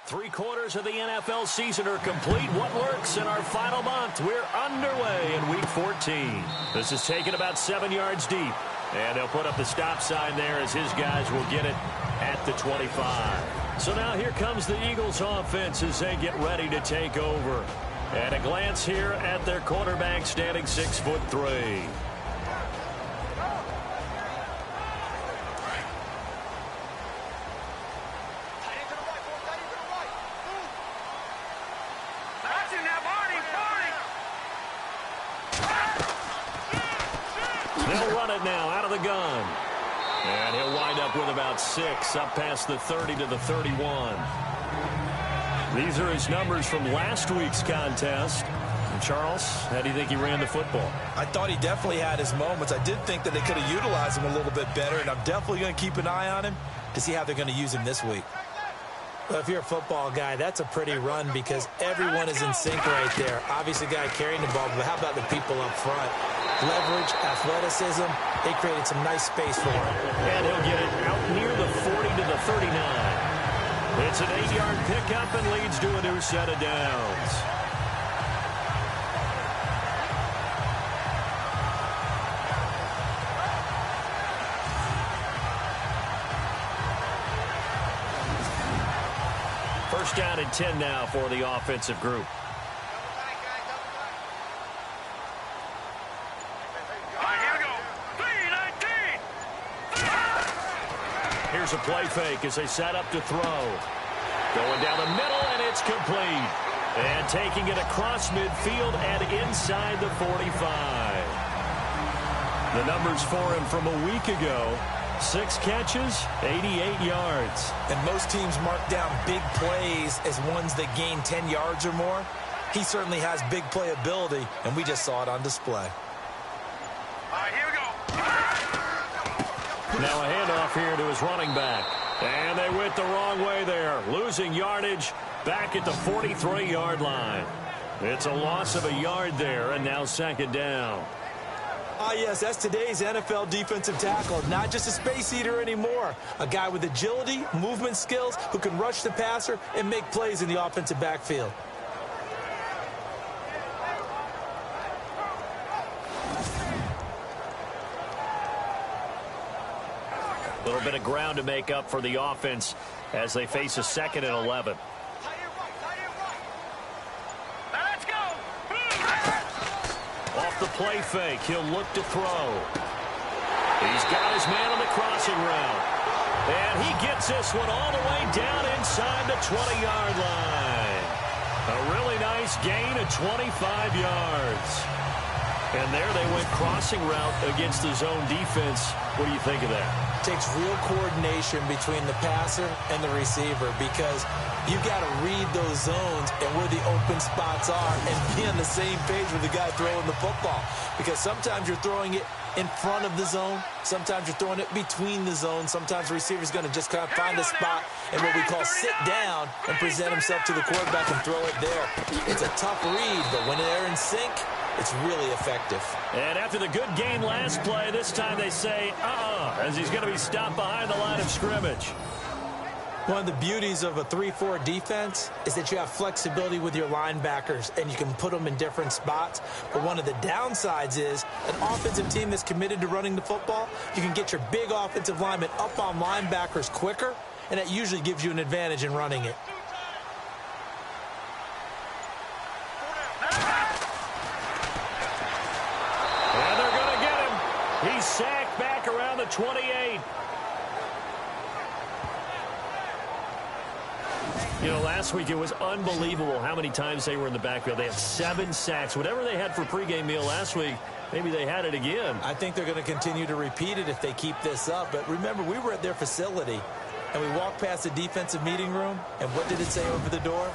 3/4 of the NFL season are complete. What works in our final month? We're underway in Week 14. This is taken about 7 yards deep. And they'll put up the stop sign there as his guys will get it at the 25. So now here comes the Eagles offense as they get ready to take over. And a glance here at their quarterback standing 6'3". They'll run it now out of the gun. And he'll wind up with about 6 up past the 30 to the 31. These are his numbers from last week's contest. And Charles, how do you think he ran the football? I thought he definitely had his moments. I did think that they could have utilized him a little bit better, and I'm definitely going to keep an eye on him to see how they're going to use him this week. Well, if you're a football guy, that's a pretty run because everyone is in sync right there. Obviously, the guy carrying the ball, but how about the people up front? Leverage, athleticism, they created some nice space for him. And he'll get it out near the 40 to the 39. It's an 8-yard pickup and leads to a new set of downs. First down and 10 now for the offensive group. Here's a play fake as they set up to throw. Going down the middle, and it's complete. And taking it across midfield and inside the 45. The numbers for him from a week ago. 6 catches, 88 yards. And most teams mark down big plays as ones that gain 10 yards or more. He certainly has big playability, and we just saw it on display. Now a handoff here to his running back. And they went the wrong way there. Losing yardage back at the 43-yard line. It's a loss of a yard there, and now second down. Ah, yes, that's today's NFL defensive tackle. Not just a space eater anymore. A guy with agility, movement skills, who can rush the passer and make plays in the offensive backfield. A little bit of ground to make up for the offense as they face a 2nd and 11. Off the play fake, he'll look to throw. He's got his man on the crossing route. And he gets this one all the way down inside the 20-yard line. A really nice gain of 25 yards. And there they went crossing route against the zone defense. What do you think of that? Takes real coordination between the passer and the receiver because you got to read those zones and where the open spots are and be on the same page with the guy throwing the football. Because sometimes you're throwing it in front of the zone. Sometimes you're throwing it between the zones. Sometimes the receiver's going to just kind of find a spot and what we call sit down and present himself to the quarterback and throw it there. It's a tough read, but when they're in sync, it's really effective. And after the good game last play, this time they say, as he's going to be stopped behind the line of scrimmage. One of the beauties of a 3-4 defense is that you have flexibility with your linebackers, and you can put them in different spots. But one of the downsides is an offensive team that's committed to running the football, you can get your big offensive linemen up on linebackers quicker, and that usually gives you an advantage in running it. He's sacked back around the 28. You know, last week it was unbelievable how many times they were in the backfield. They had 7 sacks. Whatever they had for pregame meal last week, maybe they had it again. I think they're going to continue to repeat it if they keep this up. But remember, we were at their facility, and we walked past the defensive meeting room, and what did it say over the door?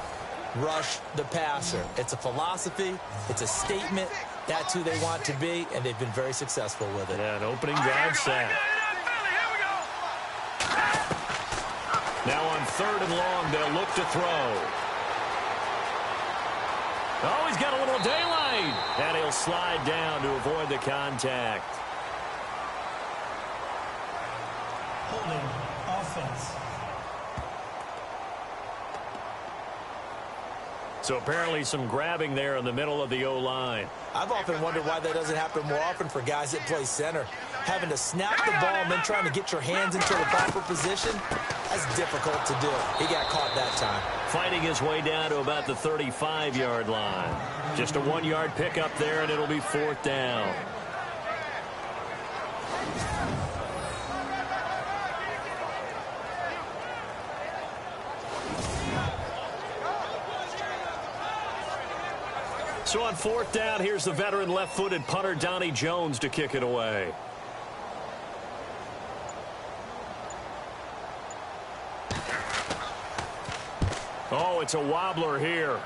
Rush the passer. It's a philosophy. It's a statement. That's who they want to be, and they've been very successful with it. Yeah, an opening drive sack. Now on 3rd and long, they'll look to throw. Oh, he's got a little daylight. And he'll slide down to avoid the contact. Holding offense. So apparently some grabbing there in the middle of the O-line. I've often wondered why that doesn't happen more often for guys that play center. Having to snap the ball and then trying to get your hands into the proper position, that's difficult to do. He got caught that time. Fighting his way down to about the 35-yard line. Just a 1-yard pickup there, and it'll be 4th down. So on 4th down, here's the veteran left-footed punter Donnie Jones to kick it away. Oh, it's a wobbler here.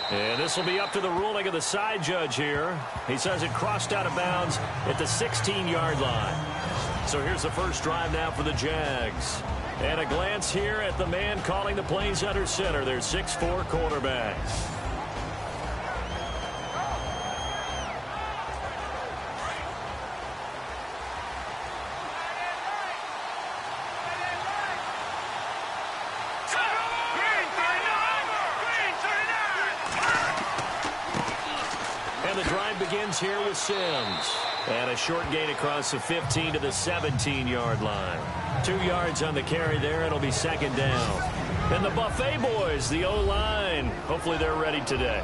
And this will be up to the ruling of the side judge here. He says it crossed out of bounds at the 16-yard line. So here's the first drive now for the Jags. And a glance here at the man calling the plays under center, their 6'4" quarterback. Begins here with Sims. And a short gain across the 15 to the 17-yard line. 2 yards on the carry there. It'll be 2nd down. And the Buffet boys, the O-line. Hopefully they're ready today.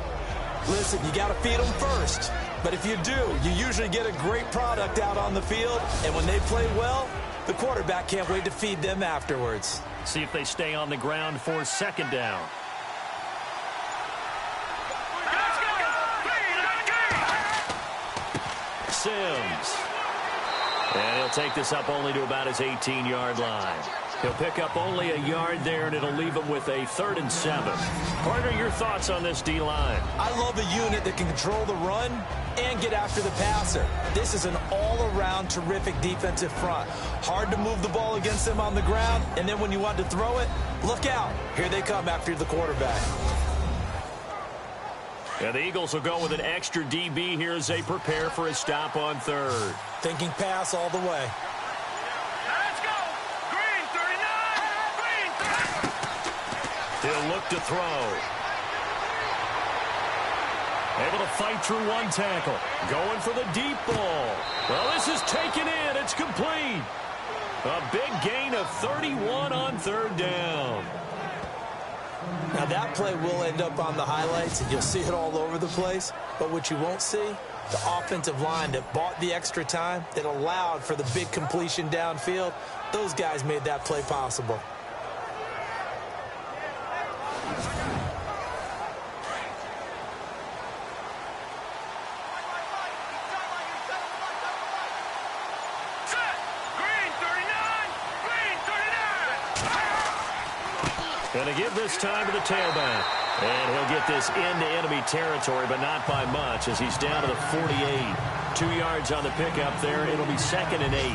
Listen, you got to feed them first. But if you do, you usually get a great product out on the field. And when they play well, the quarterback can't wait to feed them afterwards. See if they stay on the ground for 2nd down. Sims. And he'll take this up only to about his 18-yard line. He'll pick up only a yard there, and it'll leave him with a 3rd and 7. Partner, your thoughts on this D-line? I love a unit that can control the run and get after the passer. This is an all-around terrific defensive front. Hard to move the ball against them on the ground, and then when you want to throw it, look out. Here they come after the quarterback. And the Eagles will go with an extra DB here as they prepare for a stop on 3rd. Thinking pass all the way. Let's go! Green 39! Green 39! He'll look to throw. Able to fight through one tackle. Going for the deep ball. Well, this is taken in. It's complete. A big gain of 31 on 3rd down. Now, that play will end up on the highlights, and you'll see it all over the place. But what you won't see, the offensive line that bought the extra time, that allowed for the big completion downfield, those guys made that play possible. Going to give this time to the tailback. And he'll get this into enemy territory, but not by much as he's down to the 48. 2 yards on the pickup there. It'll be 2nd and 8.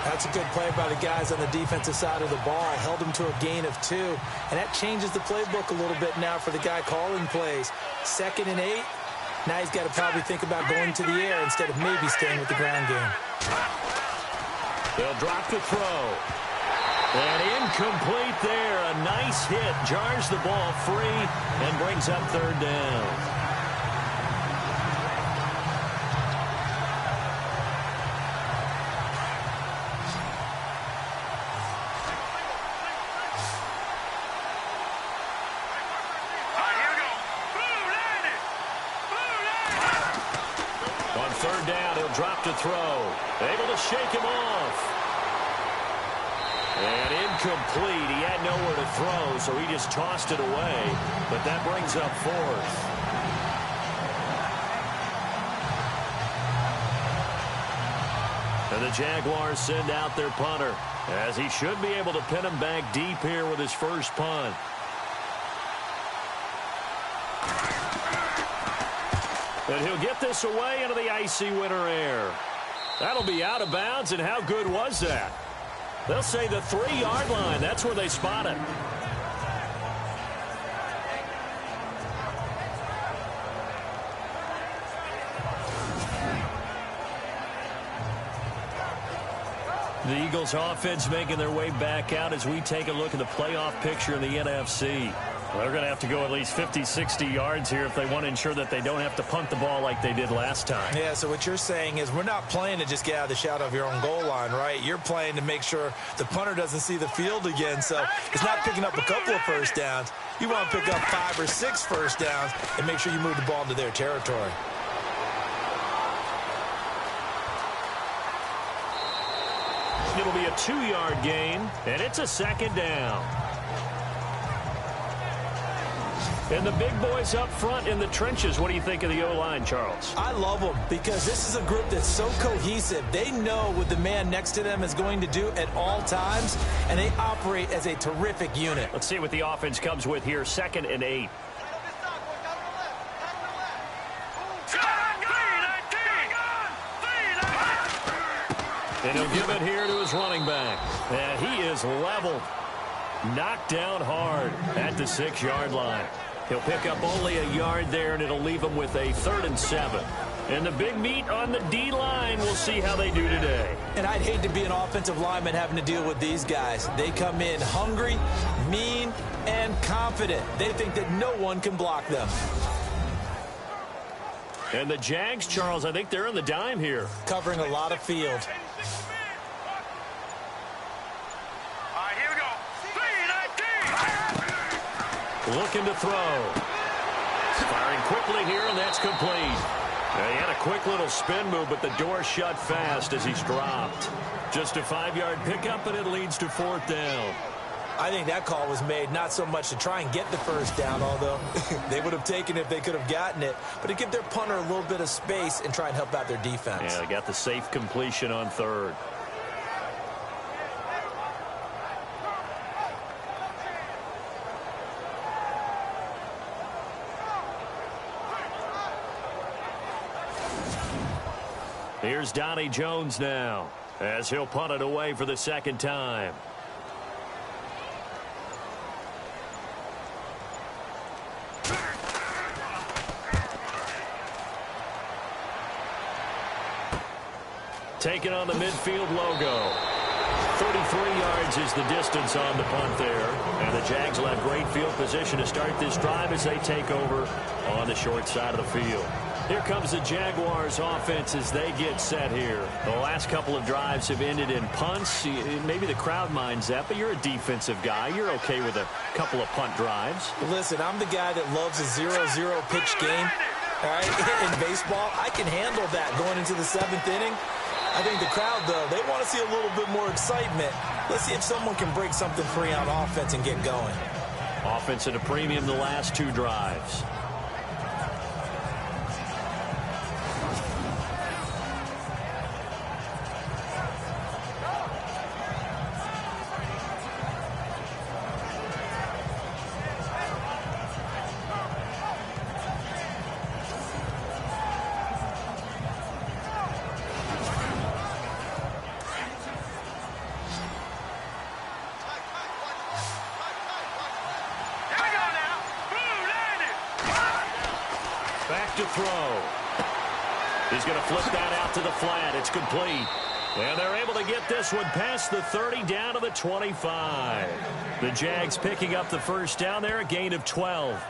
That's a good play by the guys on the defensive side of the ball. Held him to a gain of 2. And that changes the playbook a little bit now for the guy calling plays. 2nd and 8. Now he's got to probably think about going to the air instead of maybe staying with the ground game. They'll drop the throw. And incomplete there. A nice hit. Jars the ball free and brings up 3rd down. On 3rd down, he'll drop to throw. Able to shake him off. And incomplete. He had nowhere to throw, so he just tossed it away. But that brings up 4th. And the Jaguars send out their punter, as he should be able to pin him back deep here with his first punt. And he'll get this away into the icy winter air. That'll be out of bounds, and how good was that? They'll say the 3-yard line. That's where they spot it. The Eagles offense making their way back out as we take a look at the playoff picture in the NFC. Well, they're going to have to go at least 50, 60 yards here if they want to ensure that they don't have to punt the ball like they did last time. Yeah, so what you're saying is we're not playing to just get out of the shadow of your own goal line, right? You're playing to make sure the punter doesn't see the field again. So it's not picking up a couple of first downs. You want to pick up 5 or 6 first downs and make sure you move the ball into their territory. It'll be a 2-yard gain, and it's a 2nd down. And the big boys up front in the trenches. What do you think of the O-line, Charles? I love them because this is a group that's so cohesive. They know what the man next to them is going to do at all times, and they operate as a terrific unit. Let's see what the offense comes with here. 2nd and 8. And he'll give it here to his running back. And he is leveled. Knocked down hard at the 6-yard line. He'll pick up only a yard there, and it'll leave him with a 3rd and 7. And the big meat on the D-line, we'll see how they do today. And I'd hate to be an offensive lineman having to deal with these guys. They come in hungry, mean, and confident. They think that no one can block them. And the Jags, Charles, I think they're on the dime here. Covering a lot of field. Looking to throw. Firing quickly here, and that's complete. He had a quick little spin move, but the door shut fast as he's dropped. Just a 5-yard pickup, and it leads to 4th down. I think that call was made not so much to try and get the first down, although they would have taken it if they could have gotten it, but to give their punter a little bit of space and try and help out their defense. Yeah, they got the safe completion on 3rd. Here's Donnie Jones now, as he'll punt it away for the 2nd time. Taking on the midfield logo. 33 yards is the distance on the punt there. And the Jags will have great field position to start this drive as they take over on the short side of the field. Here comes the Jaguars offense as they get set here. The last couple of drives have ended in punts. Maybe the crowd minds that, but you're a defensive guy. You're okay with a couple of punt drives. Listen, I'm the guy that loves a 0-0 pitch game. All right, in baseball, I can handle that going into the 7th inning. I think the crowd, though, they want to see a little bit more excitement. Let's see if someone can break something free on offense and get going. Offense at a premium the last 2 drives. Back to throw. He's going to flip that out to the flat. It's complete. And they're able to get this one past the 30 down to the 25. The Jags picking up the first down there, a gain of 12.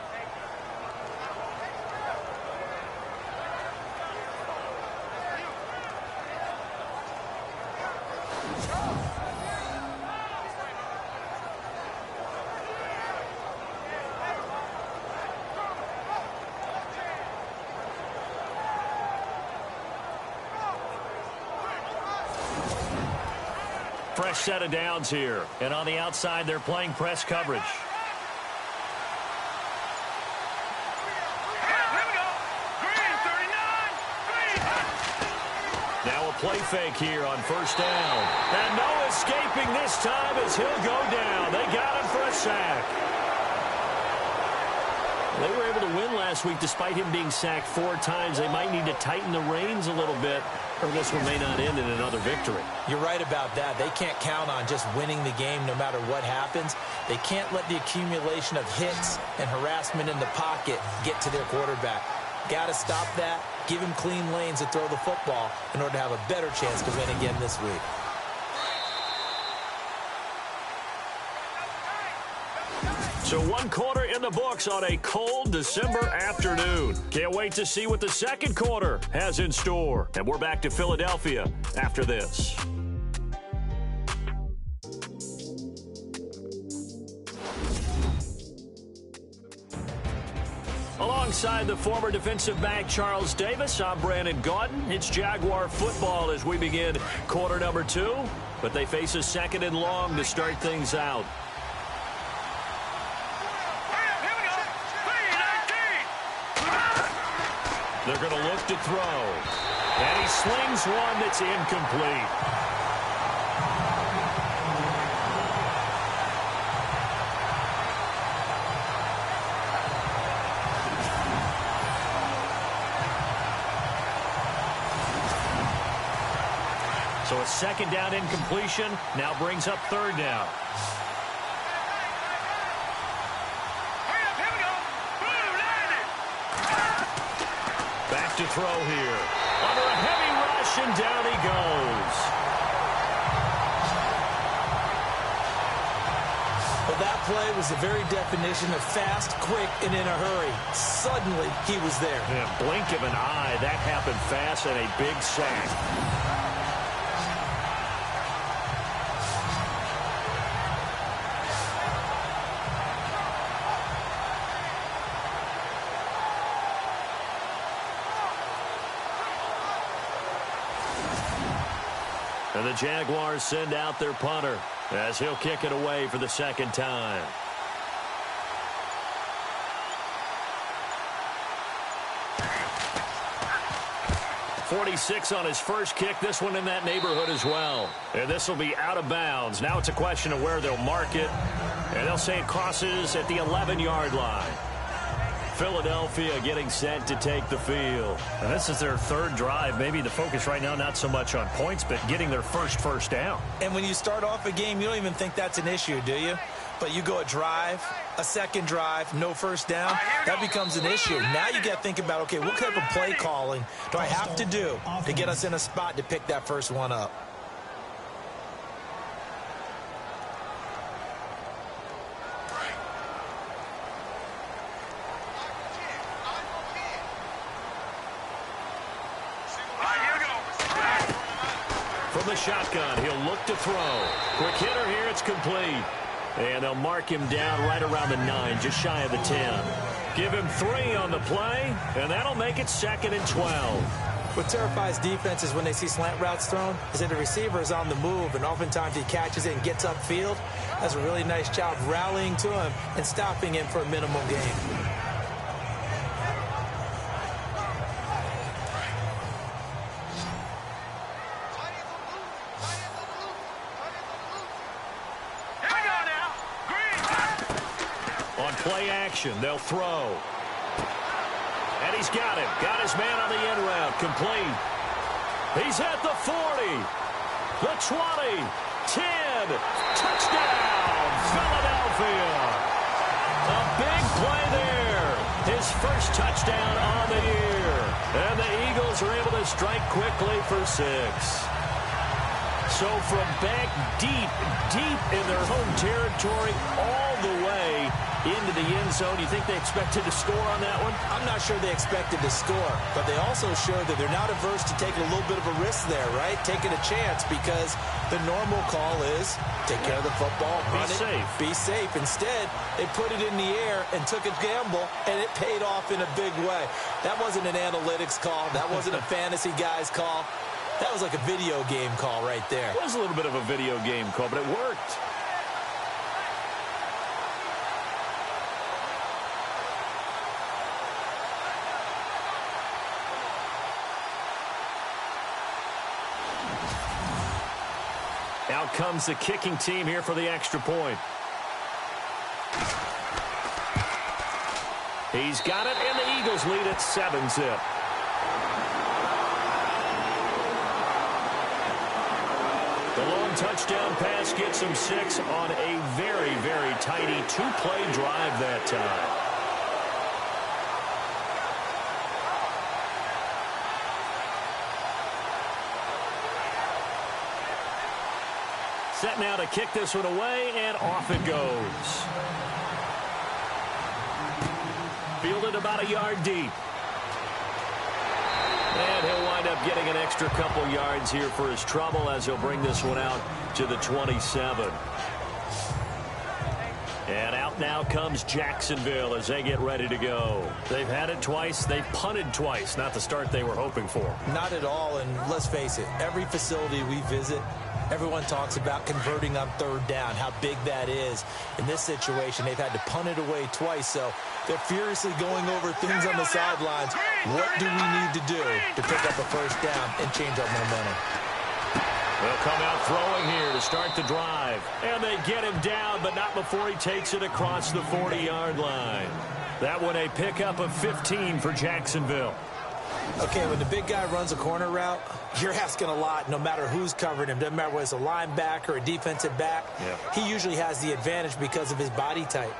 Fresh set of downs here. And on the outside, they're playing press coverage. Now a play fake here on first down. And no escaping this time as he'll go down. They got him for a sack. They were able to win last week despite him being sacked 4 times. They might need to tighten the reins a little bit, or this one may not end in another victory. You're right about that. They can't count on just winning the game no matter what happens. They can't let the accumulation of hits and harassment in the pocket get to their quarterback. Got to stop that, give him clean lanes to throw the football in order to have a better chance to win again this week. So 1 quarter in the books on a cold December afternoon. Can't wait to see what the second quarter has in store. And we're back to Philadelphia after this. Alongside the former defensive back Charles Davis, I'm Brandon Gaudin. It's Jaguar football as we begin quarter number 2. But they face a 2nd and long to start things out. They're going to look to throw. And he slings one that's incomplete. So a 2nd down incompletion now brings up 3rd down. To throw here. Under a heavy rush, and down he goes. Well, that play was the very definition of fast, quick, and in a hurry. Suddenly, he was there. Yeah, blink of an eye. That happened fast, and a big sack. And the Jaguars send out their punter as he'll kick it away for the 2nd time. .46 on his first kick. This one in that neighborhood as well. And this will be out of bounds. Now it's a question of where they'll mark it. And they'll say it crosses at the 11-yard line. Philadelphia getting set to take the field. And this is their 3rd drive. Maybe the focus right now not so much on points, but getting their first down. And when you start off a game, you don't even think that's an issue, do you? But you go a drive, a 2nd drive, no 1st down, that becomes an issue. Now you got to think about, okay, what type of play calling do I have to do to get us in a spot to pick that first one up? From the shotgun, he'll look to throw. Quick hitter here, it's complete. And they'll mark him down right around the 9, just shy of the 10. Give him 3 on the play, and that'll make it 2nd and 12. What terrifies defenses when they see slant routes thrown is that the receiver is on the move, and oftentimes he catches it and gets upfield. Does a really nice job rallying to him and stopping him for a minimal gain. Play action. They'll throw. And he's got him. Got his man on the end route. Complete. He's at the 40. The 20. 10. Touchdown. Philadelphia. A big play there. His first touchdown on the year. And the Eagles are able to strike quickly for 6. So from back deep in their home territory all the way into the end zone. You think they expected to score on that one? I'm not sure they expected to score, but they also showed that they're not averse to taking a little bit of a risk there, right? Taking a chance, because the normal call is take care of the football, run it, be safe. Instead, they put it in the air and took a gamble, and it paid off in a big way. That wasn't an analytics call. That wasn't a fantasy guy's call. That was like a video game call right there. It was a little bit of a video game call, but it worked. Out comes the kicking team here for the extra point. He's got it, and the Eagles lead at 7-zip. The long touchdown pass gets him 6 on a very, very tidy 2-play drive that time. Set now to kick this one away, and off it goes. fielded about a yard deep. And he'll wind up getting an extra couple yards here for his trouble as he'll bring this one out to the 27. And out now comes Jacksonville as they get ready to go. They've had it twice. They've punted twice. Not the start they were hoping for. Not at all, and let's face it, every facility we visit, everyone talks about converting on third down, how big that is. In this situation, they've had to punt it away twice, so they're furiously going over things on the sidelines. What do we need to do to pick up a first down and change our momentum? They'll come out throwing here to start the drive. And they get him down, but not before he takes it across the 40-yard line. That one a pickup of 15 for Jacksonville. Okay, when the big guy runs a corner route, you're asking a lot no matter who's covering him. Doesn't matter whether it's a linebacker or a defensive back. Yep. He usually has the advantage because of his body type.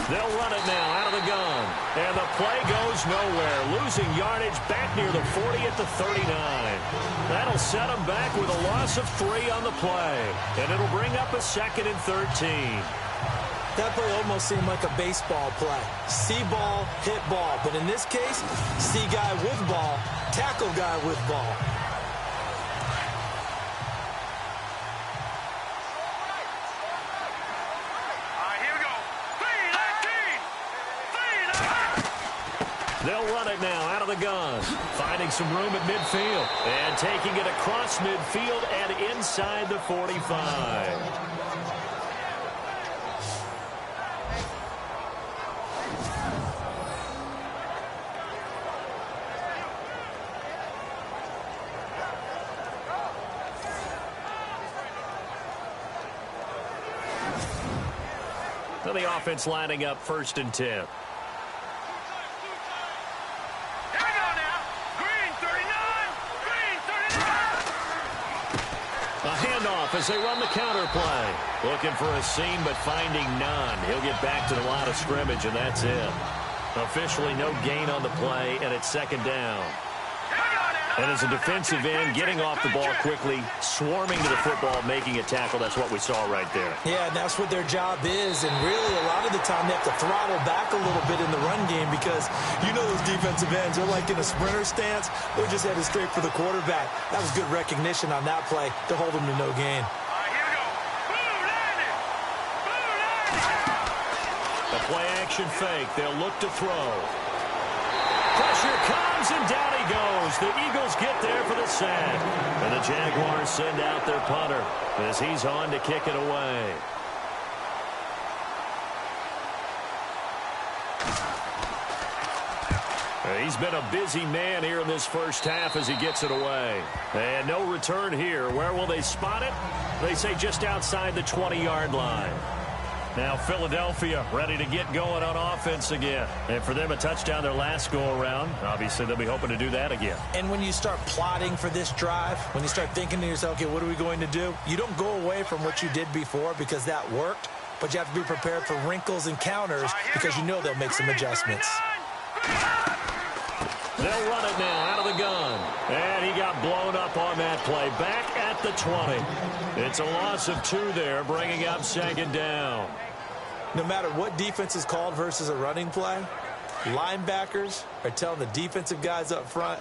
They'll run it now out of the gun. And the play goes nowhere. Losing yardage back near the 40 at the 39. That'll set them back with a loss of 3 on the play. And it'll bring up a 2nd and 13. That play almost seemed like a baseball play. See ball, hit ball. But in this case, see guy with ball, tackle guy with ball. They'll run it now out of the gun. Finding some room at midfield. And taking it across midfield and inside the 45. So the offense lining up 1st and 10. As they run the counter play. Looking for a seam, but finding none. He'll get back to the line of scrimmage, and that's it. Officially no gain on the play, and it's 2nd down. And as a defensive end, getting off the ball quickly, swarming to the football, making a tackle, that's what we saw right there. Yeah, and that's what their job is, and really a lot of the time they have to throttle back a little bit in the run game because you know those defensive ends, they're like in a sprinter stance. They're just headed straight for the quarterback. That was good recognition on that play to hold them to no gain. The play action fake. They'll look to throw. Pressure comes, and down he goes. The Eagles get there for the sack. And the Jaguars send out their punter as he's on to kick it away. He's been a busy man here in this first half as he gets it away. And no return here. Where will they spot it? They say just outside the 20-yard line. Now Philadelphia ready to get going on offense again. And for them, a touchdown their last go-around. Obviously, they'll be hoping to do that again. And when you start plotting for this drive, when you start thinking to yourself, okay, what are we going to do? You don't go away from what you did before because that worked, but you have to be prepared for wrinkles and counters because you know they'll make some adjustments. They'll run it now out of the gun. And he got blown up on that play. Back at the 20. It's a loss of 2 there, bringing up 2nd down. No matter what defense is called versus a running play, linebackers are telling the defensive guys up front,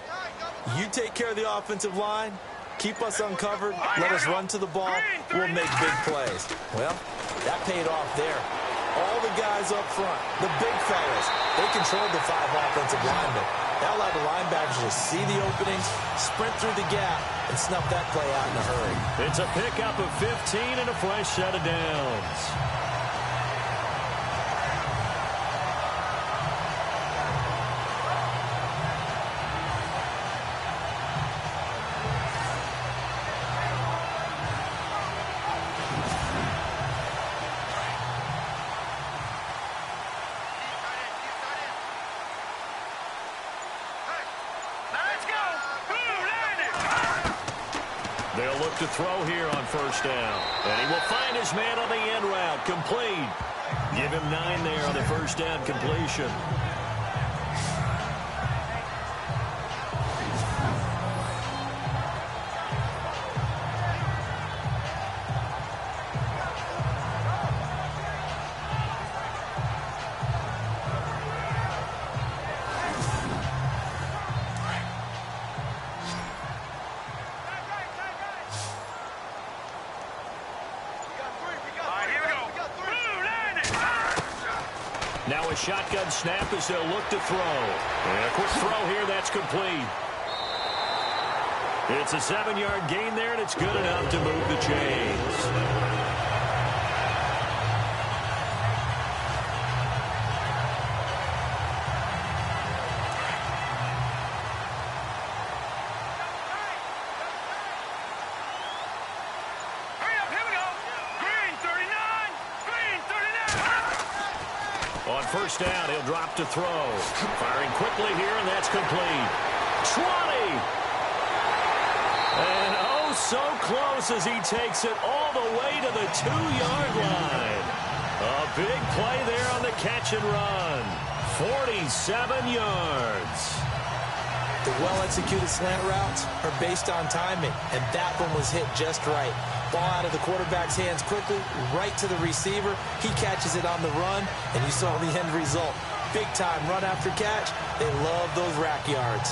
you take care of the offensive line, keep us uncovered, let us run to the ball, we'll make big plays. Well, that paid off there. All the guys up front, the big fellas, they controlled the 5 offensive linemen. That allowed the linebackers to see the openings, sprint through the gap, and snuff that play out in a hurry. It's a pickup of 15 and a fresh set of downs. look to throw here on first down. And he will find his man on the end route. Complete. Give him 9 there on the first down completion. Now a shotgun snap as they'll look to throw. And a quick throw here, that's complete. It's a 7-yard gain there, and it's good enough to move the chains. On first down, he'll drop to throw. Firing quickly here, and that's complete. 20! And oh, so close as he takes it all the way to the 2-yard line. A big play there on the catch and run. 47 yards. The well-executed slant routes are based on timing, and that one was hit just right. Ball out of the quarterback's hands quickly, right to the receiver. He catches it on the run, and you saw the end result. Big-time run after catch. They love those rack yards.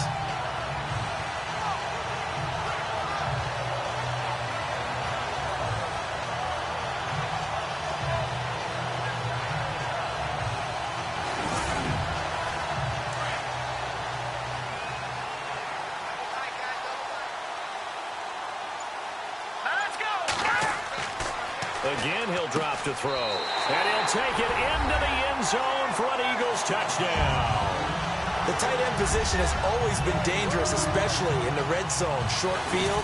Again, he'll drop to throw. And he'll take it into the end zone for an Eagles touchdown. The tight end position has always been dangerous, especially in the red zone, short field.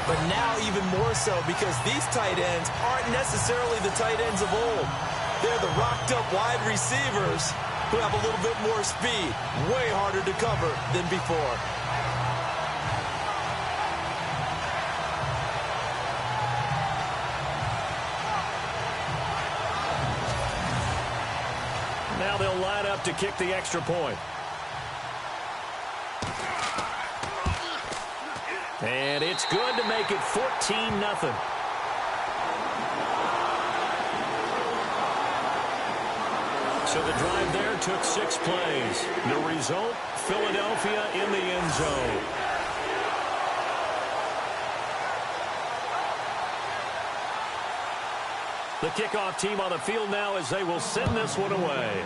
But now even more so because these tight ends aren't necessarily the tight ends of old. They're the rocked-up wide receivers who have a little bit more speed. Way harder to cover than before. Now they'll line up to kick the extra point. And it's good to make it 14-0. So the drive there took 6 plays. The result, Philadelphia in the end zone. The kickoff team on the field now as they will send this one away.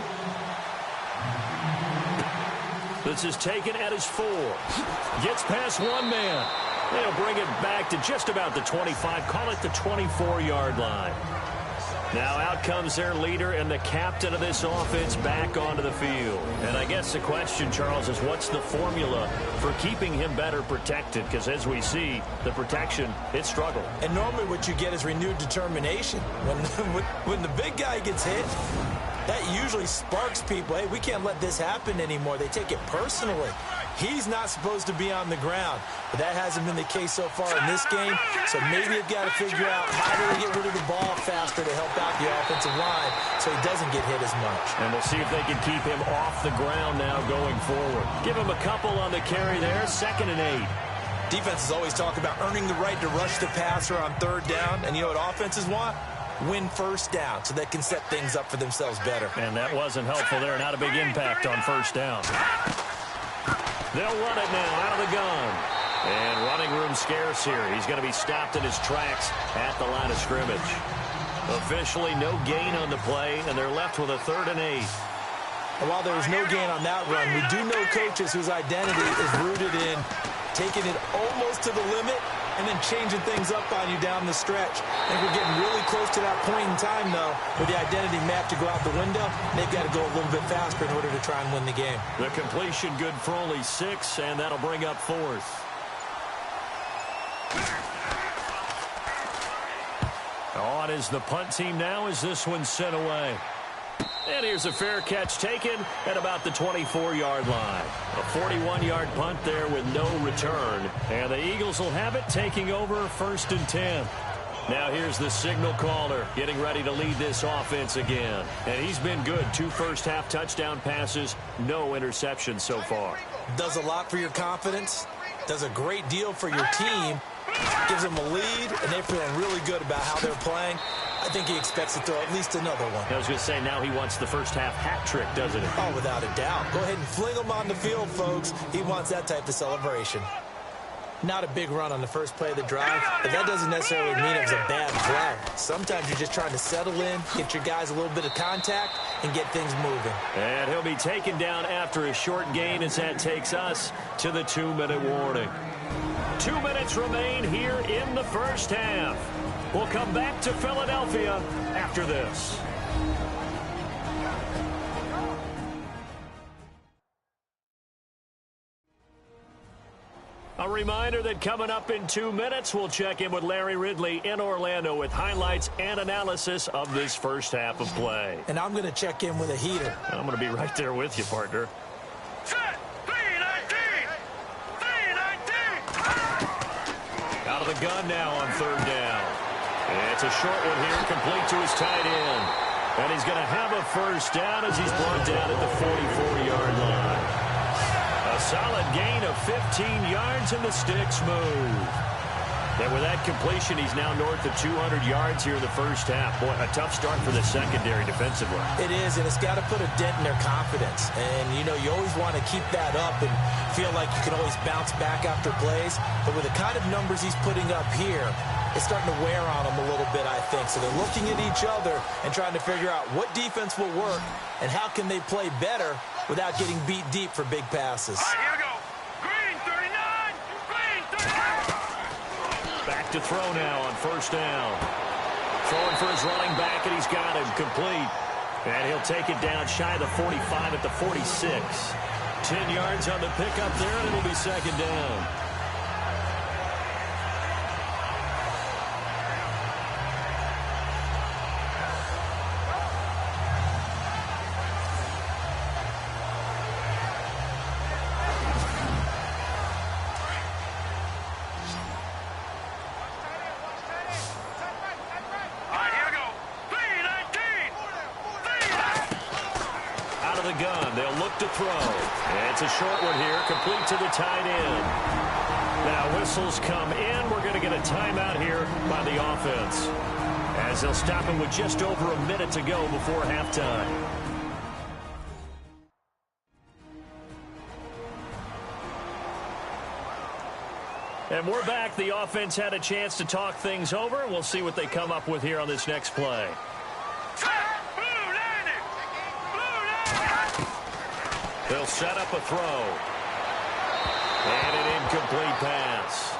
This is taken at his 4. Gets past one man. They'll bring it back to just about the 25. Call it the 24-yard line. Now out comes their leader and the captain of this offense back onto the field. And I guess the question, Charles, is what's the formula for keeping him better protected? Because as we see, the protection, it struggled. And normally what you get is renewed determination. When the big guy gets hit, that usually sparks people. Hey, we can't let this happen anymore. They take it personally. He's not supposed to be on the ground, but that hasn't been the case so far in this game. So maybe they've got to figure out how do they get rid of the ball faster to help out the offensive line so he doesn't get hit as much. And we'll see if they can keep him off the ground now going forward. Give him a couple on the carry there, 2nd and 8. Defenses always talk about earning the right to rush the passer on 3rd down, and you know what offenses want? Win first down so they can set things up for themselves better. And that wasn't helpful there. Not a big impact on first down. They'll run it now out of the gun. And running room scarce here. He's going to be stopped in his tracks at the line of scrimmage. Officially no gain on the play, and they're left with a 3rd and 8. And while there was no gain on that run, we do know coaches whose identity is rooted in taking it almost to the limit and then changing things up on you down the stretch. I think we're getting really close to that point in time, though, where the identity may have to go out the window. They've got to go a little bit faster in order to try and win the game. The completion good for only 6, and that'll bring up 4th. On is the punt team now as this one's sent away. And here's a fair catch taken at about the 24-yard line. A 41-yard punt there with no return. And the Eagles will have it, taking over 1st and 10. Now here's the signal caller getting ready to lead this offense again. And he's been good. 2 first-half touchdown passes, no interceptions so far. Does a lot for your confidence. Does a great deal for your team. Gives them a lead, and they're feeling really good about how they're playing. I think he expects to throw at least another one. I was going to say, now he wants the first-half hat trick, doesn't he? Oh, without a doubt. Go ahead and fling him on the field, folks. He wants that type of celebration. Not a big run on the first play of the drive, but that doesn't necessarily mean it was a bad play. Sometimes you're just trying to settle in, get your guys a little bit of contact, and get things moving. And he'll be taken down after a short gain as that takes us to the 2-minute warning. 2 minutes remain here in the first half. We'll come back to Philadelphia after this. A reminder that coming up in 2 minutes, we'll check in with Larry Ridley in Orlando with highlights and analysis of this first half of play. And I'm going to check in with a heater. I'm going to be right there with you, partner. Set. 3-19. 3-19. Out of the gun now on 3rd down. It's a short one here, complete to his tight end. And he's going to have a first down as he's brought down at the 44-yard line. A solid gain of 15 yards, and the sticks move. And with that completion, he's now north of 200 yards here in the first half. Boy, a tough start for the secondary defensively. It is, and it's got to put a dent in their confidence. And, you know, you always want to keep that up and feel like you can always bounce back after plays. But with the kind of numbers he's putting up here, it's starting to wear on them a little bit, I think. So they're looking at each other and trying to figure out what defense will work and how can they play better without getting beat deep for big passes. All right, here we go. Green 39. Green 39. Back to throw now on 1st down. Throwing for his running back, and he's got him complete. And he'll take it down shy of the 45 at the 46. 10 yards on the pickup there, and it'll be 2nd down. It's a short one here, complete to the tight end. Now whistles come in. We're going to get a timeout here by the offense, as they'll stop him with just over a minute to go before halftime. And we're back. The offense had a chance to talk things over. We'll see what they come up with here on this next play. They'll set up a throw. And an incomplete pass.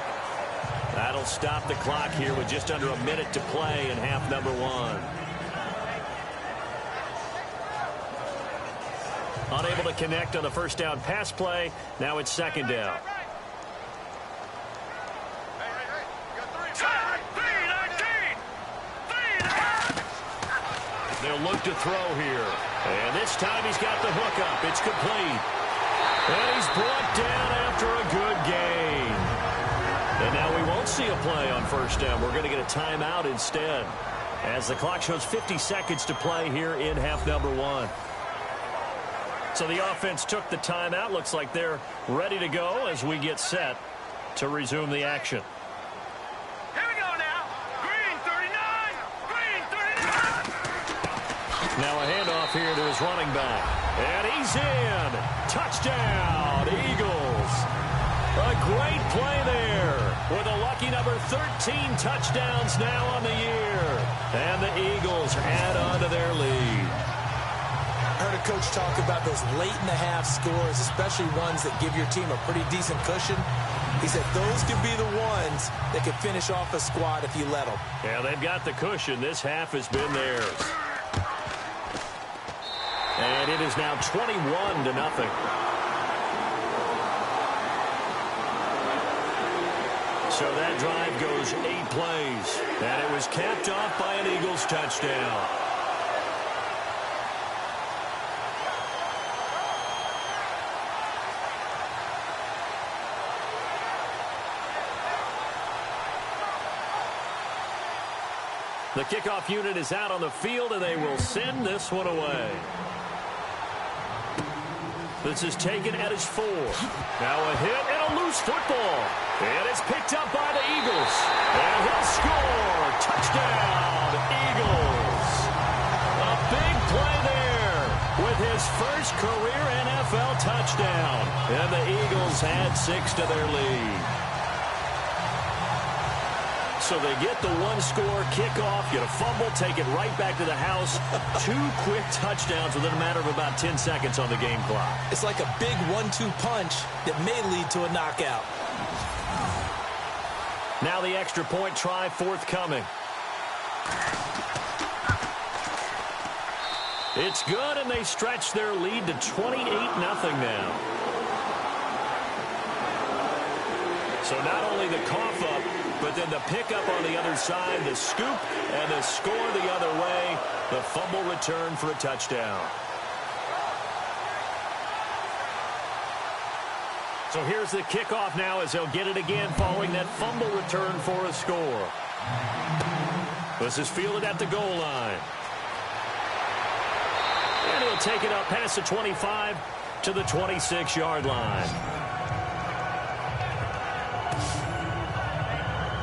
That'll stop the clock here with just under a minute to play in half number 1. Unable to connect on the 1st down pass play. Now it's 2nd down. They'll look to throw here. And this time he's got the hook up. It's complete. And he's brought down after a good gain. And now we won't see a play on 1st down. We're going to get a timeout instead, as the clock shows 50 seconds to play here in half number 1. So the offense took the timeout. Looks like they're ready to go as we get set to resume the action. Now a handoff here to his running back. And he's in. Touchdown, Eagles. A great play there with a lucky number 13 touchdowns now on the year. And the Eagles add on to their lead. I heard a coach talk about those late-in-the-half scores, especially ones that give your team a pretty decent cushion. He said those could be the ones that could finish off a squad if you let them. Yeah, they've got the cushion. This half has been theirs. And it is now 21-0. So that drive goes 8 plays. And it was capped off by an Eagles touchdown. The kickoff unit is out on the field, and they will send this one away. This is taken at his 4. Now a hit and a loose football. And it's picked up by the Eagles. And he'll score. Touchdown, Eagles. A big play there with his first career NFL touchdown. And the Eagles add 6 to their lead. So they get the one-score kickoff, get a fumble, take it right back to the house. 2 quick touchdowns within a matter of about 10 seconds on the game clock. It's like a big 1-2 punch that may lead to a knockout. Now the extra point try forthcoming. It's good, and they stretch their lead to 28-0 now. So not only the cough up, but then the pickup on the other side, the scoop, and the score the other way. The fumble return for a touchdown. So here's the kickoff now as they'll get it again following that fumble return for a score. This is fielded at the goal line. And he'll take it up past the 25 to the 26-yard line.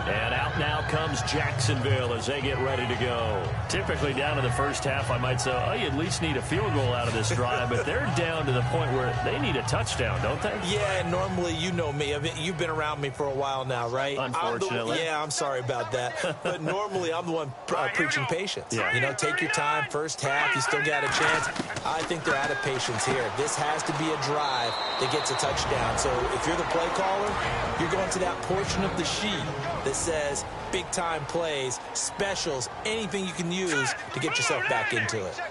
And out now comes Jacksonville as they get ready to go. Typically down to the first half, I might say, oh, you at least need a field goal out of this drive. But they're down to the point where they need a touchdown, don't they? Yeah, normally, you know me. You've been around me for a while now, right? Unfortunately. I'm sorry about that. But normally, I'm the one preaching patience. Yeah. You know, take your time. First half, you still got a chance. I think they're out of patience here. This has to be a drive that gets a touchdown. So if you're the play caller, you're going to that portion of the sheet that says big-time plays, specials, anything you can use to get yourself back into it.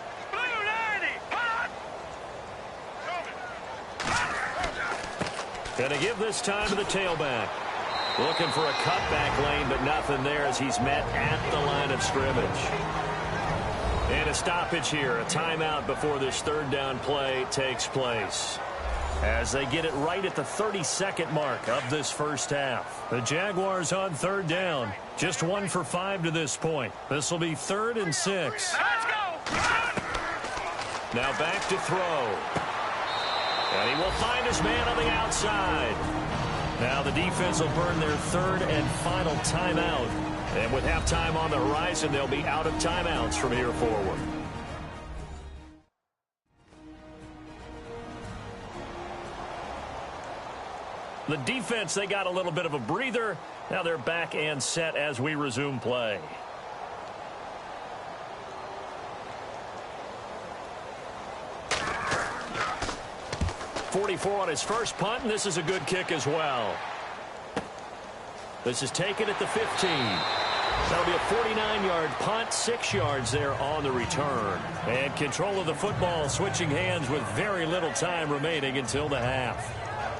Gonna give this time to the tailback. Looking for a cutback lane, but nothing there as he's met at the line of scrimmage. And a stoppage here, a timeout before this third down play takes place. As they get it right at the 32nd mark of this first half. The Jaguars on third down. Just 1 for 5 to this point. This will be 3rd and 6. Let's go! Now back to throw. And he will find his man on the outside. Now the defense will burn their 3rd and final timeout. And with halftime on the horizon, they'll be out of timeouts from here forward. The defense, they got a little bit of a breather. Now they're back and set as we resume play. .44 on his first punt, and this is a good kick as well. This is taken at the 15. That'll be a 49-yard punt, 6 yards there on the return. And control of the football switching hands with very little time remaining until the half.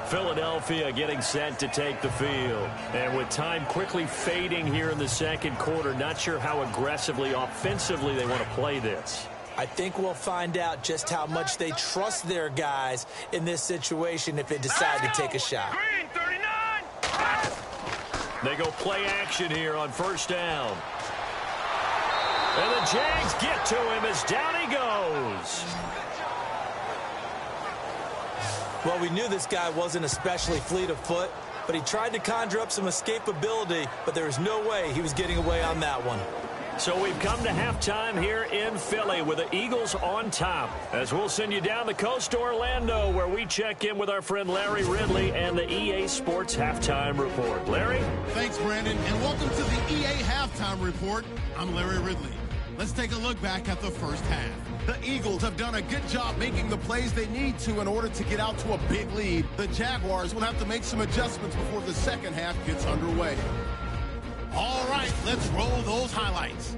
Philadelphia getting set to take the field. And with time quickly fading here in the second quarter, not sure how aggressively, offensively they want to play this. I think we'll find out just how much they trust their guys in this situation if they decide to take a shot. Green 39. They go play action here on first down. And the Jags get to him as down he goes. Well, we knew this guy wasn't especially fleet of foot, but he tried to conjure up some escapability, but there was no way he was getting away on that one. So we've come to halftime here in Philly with the Eagles on top. As we'll send you down the coast to Orlando, where we check in with our friend Larry Ridley and the EA Sports Halftime Report. Larry? Thanks, Brandon, and welcome to the EA Halftime Report. I'm Larry Ridley. Let's take a look back at the first half. The Eagles have done a good job making the plays they need to in order to get out to a big lead. The Jaguars will have to make some adjustments before the second half gets underway. All right, let's roll those highlights.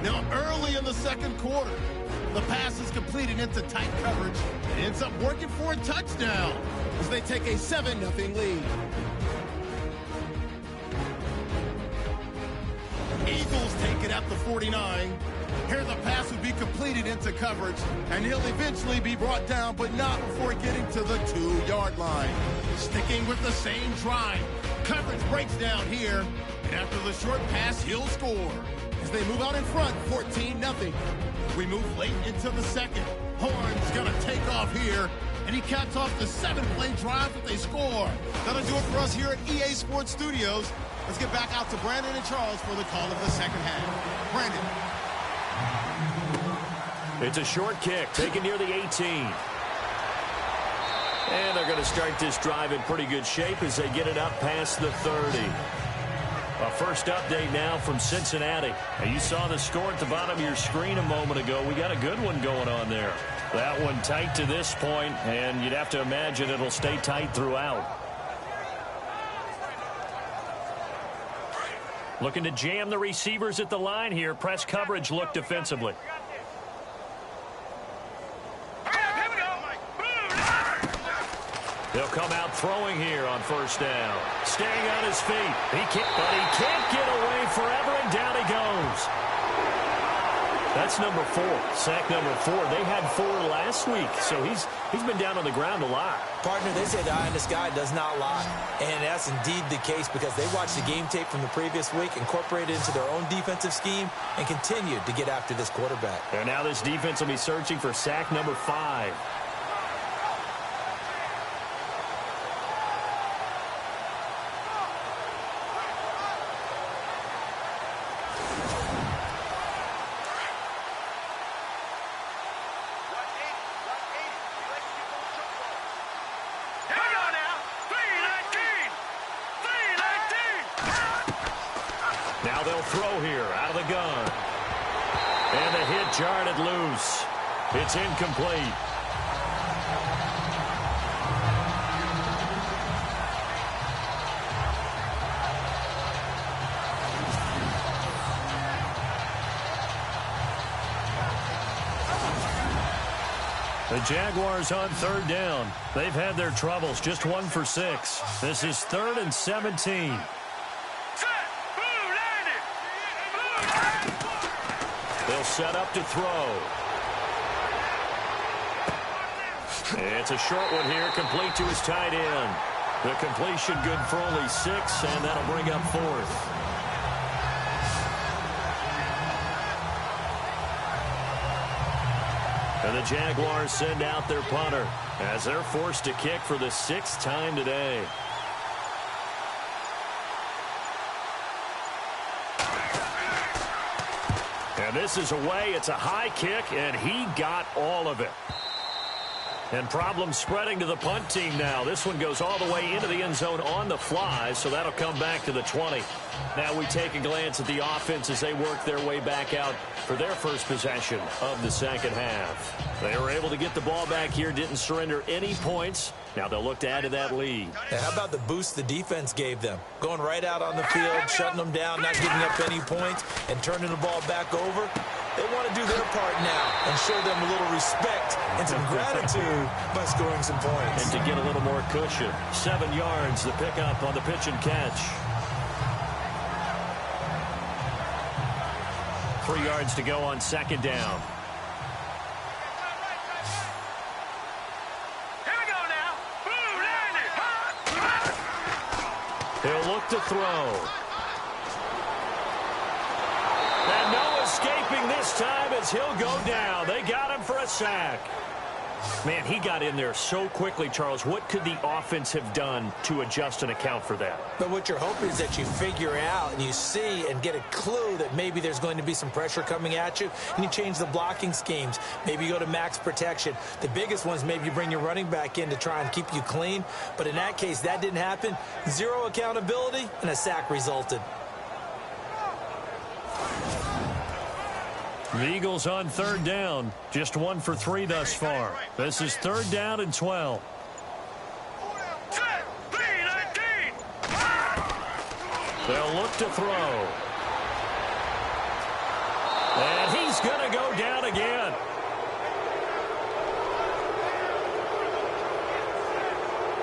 Now, early in the second quarter, the pass is completed into tight coverage and ends up working for a touchdown as they take a 7-0 lead. Eagles take it at the 49. Here the pass would be completed into coverage, and he'll eventually be brought down, but not before getting to the 2-yard line. Sticking with the same drive, coverage breaks down here, and after the short pass, he'll score. as they move out in front, 14-0. We move late into the second. Horn's going to take off here, and he caps off the 7-play drive that they score. That'll do it for us here at EA Sports Studios. Let's get back out to Brandon and Charles for the call of the second half. Brandon. It's a short kick, taken near the 18. And they're going to start this drive in pretty good shape as they get it up past the 30. A first update now from Cincinnati. Now, you saw the score at the bottom of your screen a moment ago. We got a good one going on there. That one tight to this point, and you'd have to imagine it'll stay tight throughout. Looking to jam the receivers at the line here. Press coverage look defensively. He'll come out throwing here on first down. Staying on his feet. But he can't get away forever, and down he goes. That's number 4. Sack number 4. They had 4 last week, so he's been down on the ground a lot. Partner, they say the eye in the sky does not lie. And that's indeed the case because they watched the game tape from the previous week, incorporated it into their own defensive scheme, and continued to get after this quarterback. And now this defense will be searching for sack number 5. Now they'll throw here out of the gun. And the hit jarred it loose. It's incomplete. The Jaguars on third down. They've had their troubles, just 1 for 6. This is 3rd and 17. They'll set up to throw. It's a short one here, complete to his tight end. The completion good for only 6, and that'll bring up 4th. And the Jaguars send out their punter as they're forced to kick for the 6th time today. And this is away. It's a high kick, and he got all of it. And problems spreading to the punt team now. This one goes all the way into the end zone on the fly, so that'll come back to the 20. Now we take a glance at the offense as they work their way back out for their first possession of the second half. They were able to get the ball back here, didn't surrender any points. Now they'll look to add to that lead. And how about the boost the defense gave them? Going right out on the field, shutting them down, not giving up any points, and turning the ball back over. They want to do their part now and show them a little respect and some gratitude by scoring some points. And to get a little more cushion. 7 yards, the pickup on the pitch and catch. 3 yards to go on second down. He'll look to throw. And no escaping this time as he'll go down. They got him for a sack. Man, he got in there so quickly, Charles. What could the offense have done to adjust and account for that? But what you're hoping is that you figure out and you see and get a clue that maybe there's going to be some pressure coming at you, and you change the blocking schemes. Maybe you go to max protection. The biggest one is maybe you bring your running back in to try and keep you clean. But in that case, that didn't happen. 0 accountability, and a sack resulted. The Eagles on third down. Just 1 for 3 thus far. This is 3rd down and 12. They'll look to throw. And he's going to go down again.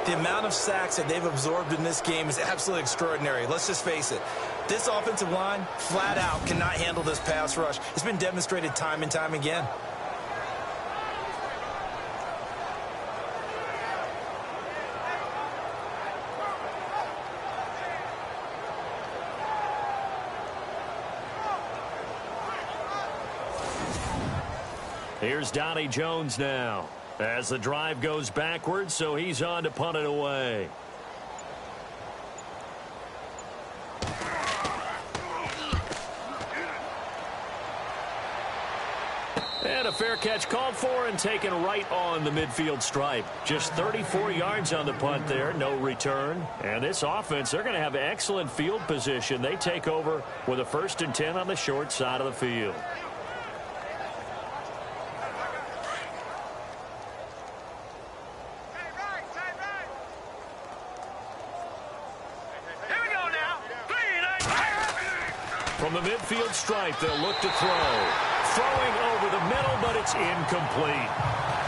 The amount of sacks that they've absorbed in this game is absolutely extraordinary. Let's just face it. This offensive line, flat out, cannot handle this pass rush. It's been demonstrated time and time again. Here's Donnie Jones now as the drive goes backwards, so he's on to punt it away. And a fair catch called for and taken right on the midfield stripe. Just 34 yards on the punt there, no return. And this offense, they're going to have excellent field position. They take over with a 1st and 10 on the short side of the field. From the midfield stripe, they'll look to throw. Throwing over the middle, but it's incomplete.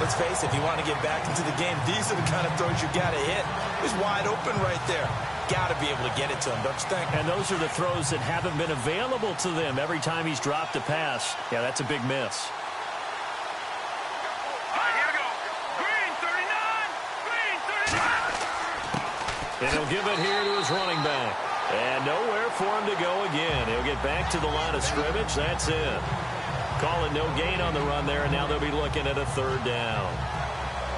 Let's face it, if you want to get back into the game, these are the kind of throws you got to hit. He's wide open right there. Got to be able to get it to him, don't you think? And those are the throws that haven't been available to them every time he's dropped a pass. Yeah, that's a big miss. All right, here we go. Green 39. Green 39. And he'll give it here to his running back. And nowhere for him to go again. He'll get back to the line of scrimmage. That's it. Calling no gain on the run there, and now they'll be looking at a 3rd down.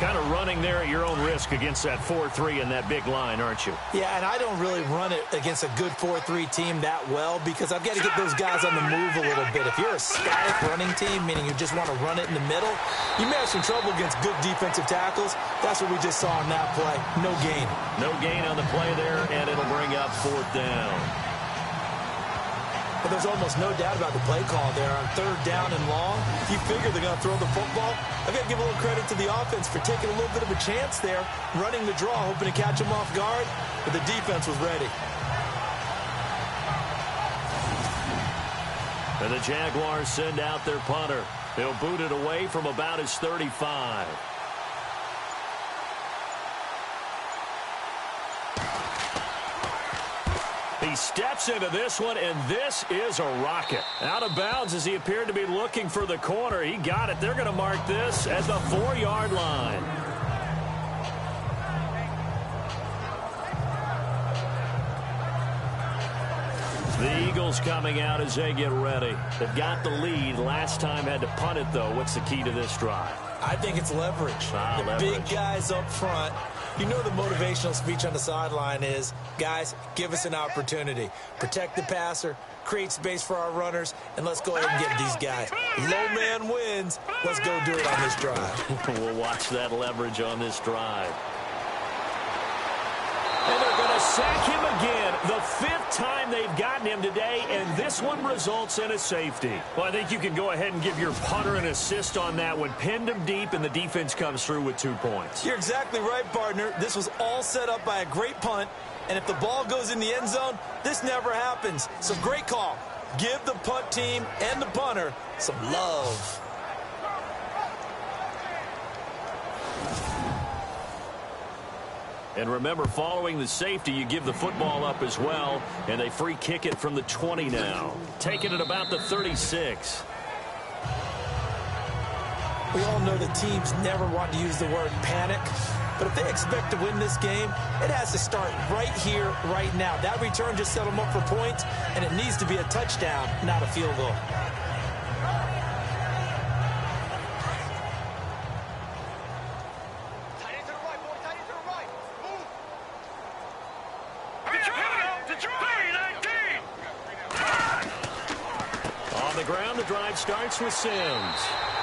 Kind of running there at your own risk against that 4-3 and that big line, aren't you? Yeah, and I don't really run it against a good 4-3 team that well because I've got to get those guys on the move a little bit. If you're a static running team, meaning you just want to run it in the middle, you may have some trouble against good defensive tackles. That's what we just saw on that play. No gain. No gain on the play there, and it'll bring up 4th down. But there's almost no doubt about the play call there on 3rd down and long. You figure they're going to throw the football. I've got to give a little credit to the offense for taking a little bit of a chance there, running the draw, hoping to catch them off guard, but the defense was ready. And the Jaguars send out their punter. They'll boot it away from about his 35. He steps into this one, and this is a rocket. Out of bounds as he appeared to be looking for the corner. He got it. They're going to mark this at the 4-yard line. The Eagles coming out as they get ready. They've got the lead. Last time had to punt it, though. What's the key to this drive? I think it's leverage. Big guys up front. You know the motivational speech on the sideline is, guys, give us an opportunity. Protect the passer, create space for our runners, and let's go ahead and get these guys. Low man wins. Let's go do it on this drive. We'll watch that leverage on this drive. And they're going to sack him again. The 5th time they've gotten him today, and this one results in a safety. Well, I think you can go ahead and give your punter an assist on that one. Pinned him deep, and the defense comes through with 2 points. You're exactly right, partner. This was all set up by a great punt, and if the ball goes in the end zone, this never happens. So great call. Give the punt team and the punter some love. And remember, following the safety, you give the football up as well, and they free kick it from the 20 now. Taking it about the 36. We all know the teams never want to use the word panic, but if they expect to win this game, it has to start right here, right now. That return just set them up for points, and it needs to be a touchdown, not a field goal. Starts with Sims.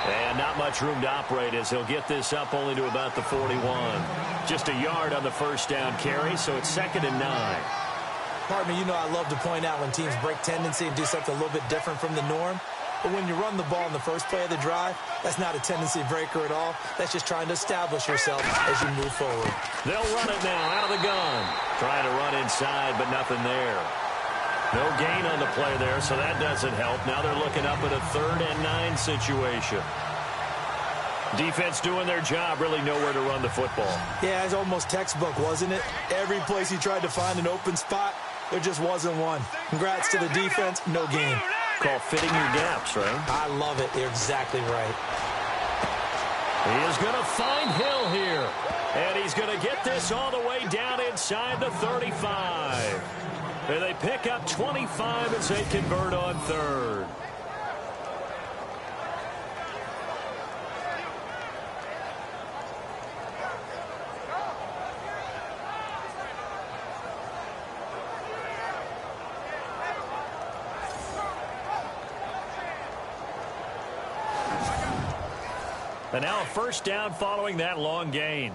And not much room to operate as he'll get this up only to about the 41. Just a yard on the 1st down carry, so it's 2nd and 9. Partner, you know I love to point out when teams break tendency and do something a little bit different from the norm. But when you run the ball in the first play of the drive, that's not a tendency breaker at all. That's just trying to establish yourself as you move forward. They'll run it now out of the gun. Trying to run inside, but nothing there. No gain on the play there, so that doesn't help. Now they're looking up at a 3rd and 9 situation. Defense doing their job, really nowhere to run the football. Yeah, it's almost textbook, wasn't it? Every place he tried to find an open spot, there just wasn't one. Congrats to the defense, no gain. Call fitting your gaps, right? I love it. You're exactly right. He is going to find Hill here. And he's going to get this all the way down inside the 35. And they pick up 25 as they convert on 3rd. And now a first down following that long gain.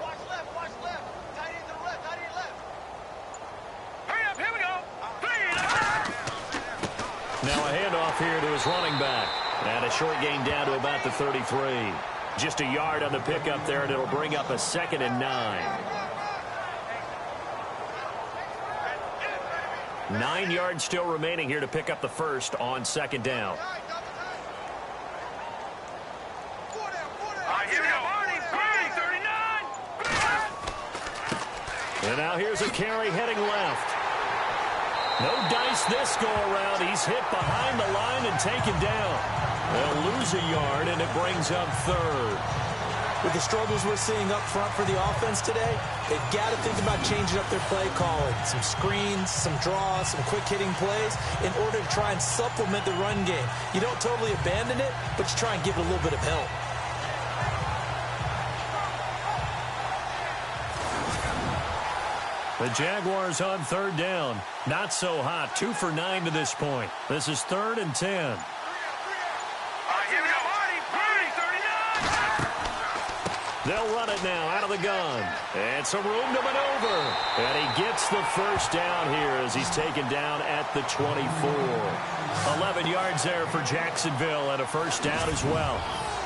Watch left, watch left. Tight end to the left, tight end left. Hurry up, here we go. Now a handoff here to his running back. And a short gain down to about the 33. Just a yard on the pickup there, and it'll bring up a 2nd and 9. 9 yards still remaining here to pick up the first on 2nd down. And now here's a carry heading left. No dice this go around. He's hit behind the line and taken down. They'll lose a yard, and it brings up 3rd. With the struggles we're seeing up front for the offense today, they've got to think about changing up their play calling. Some screens, some draws, some quick-hitting plays in order to try and supplement the run game. You don't totally abandon it, but you try and give it a little bit of help. The Jaguars on 3rd down. Not so hot. 2 for 9 to this point. This is 3rd and 10. They'll run it now out of the gun. And some room to maneuver. And he gets the first down here as he's taken down at the 24. 11 yards there for Jacksonville and a first down as well.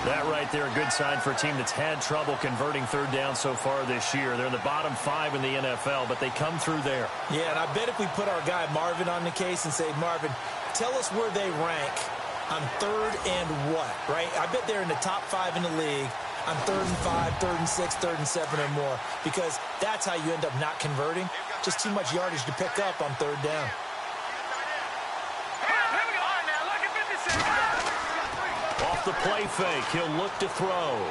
That right there, a good sign for a team that's had trouble converting 3rd down so far this year. They're in the bottom 5 in the NFL, but they come through there. Yeah, and I bet if we put our guy Marvin on the case and say, Marvin, tell us where they rank on 3rd and what, right? I bet they're in the top 5 in the league on 3rd and 5, 3rd and 6, 3rd and 7 or more, because that's how you end up not converting. Just too much yardage to pick up on 3rd down. Off the play fake, he'll look to throw.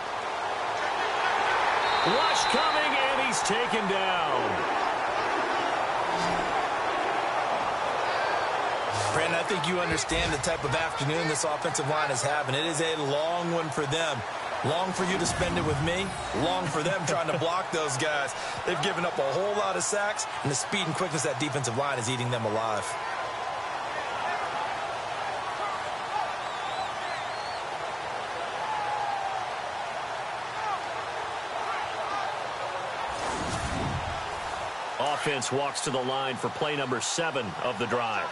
Rush coming, and he's taken down. Brandon, I think you understand the type of afternoon this offensive line is having. It is a long one for them. Long for you to spend it with me. Long for them trying to block those guys. They've given up a whole lot of sacks, and the speed and quickness of that defensive line is eating them alive. Offense walks to the line for play number 7 of the drive.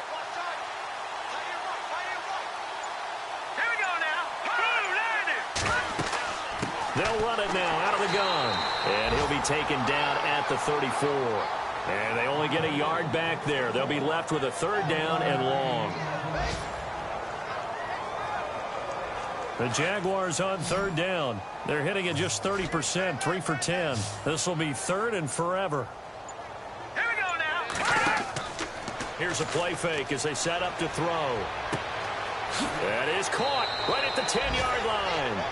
They'll run it now out of the gun. And he'll be taken down at the 34. And they only get a yard back there. They'll be left with a 3rd down and long. The Jaguars on 3rd down. They're hitting at just 30%, 3 for 10. This will be 3rd and forever. Here we go now. Here's a play fake as they set up to throw. That is caught right at the 10-yard line.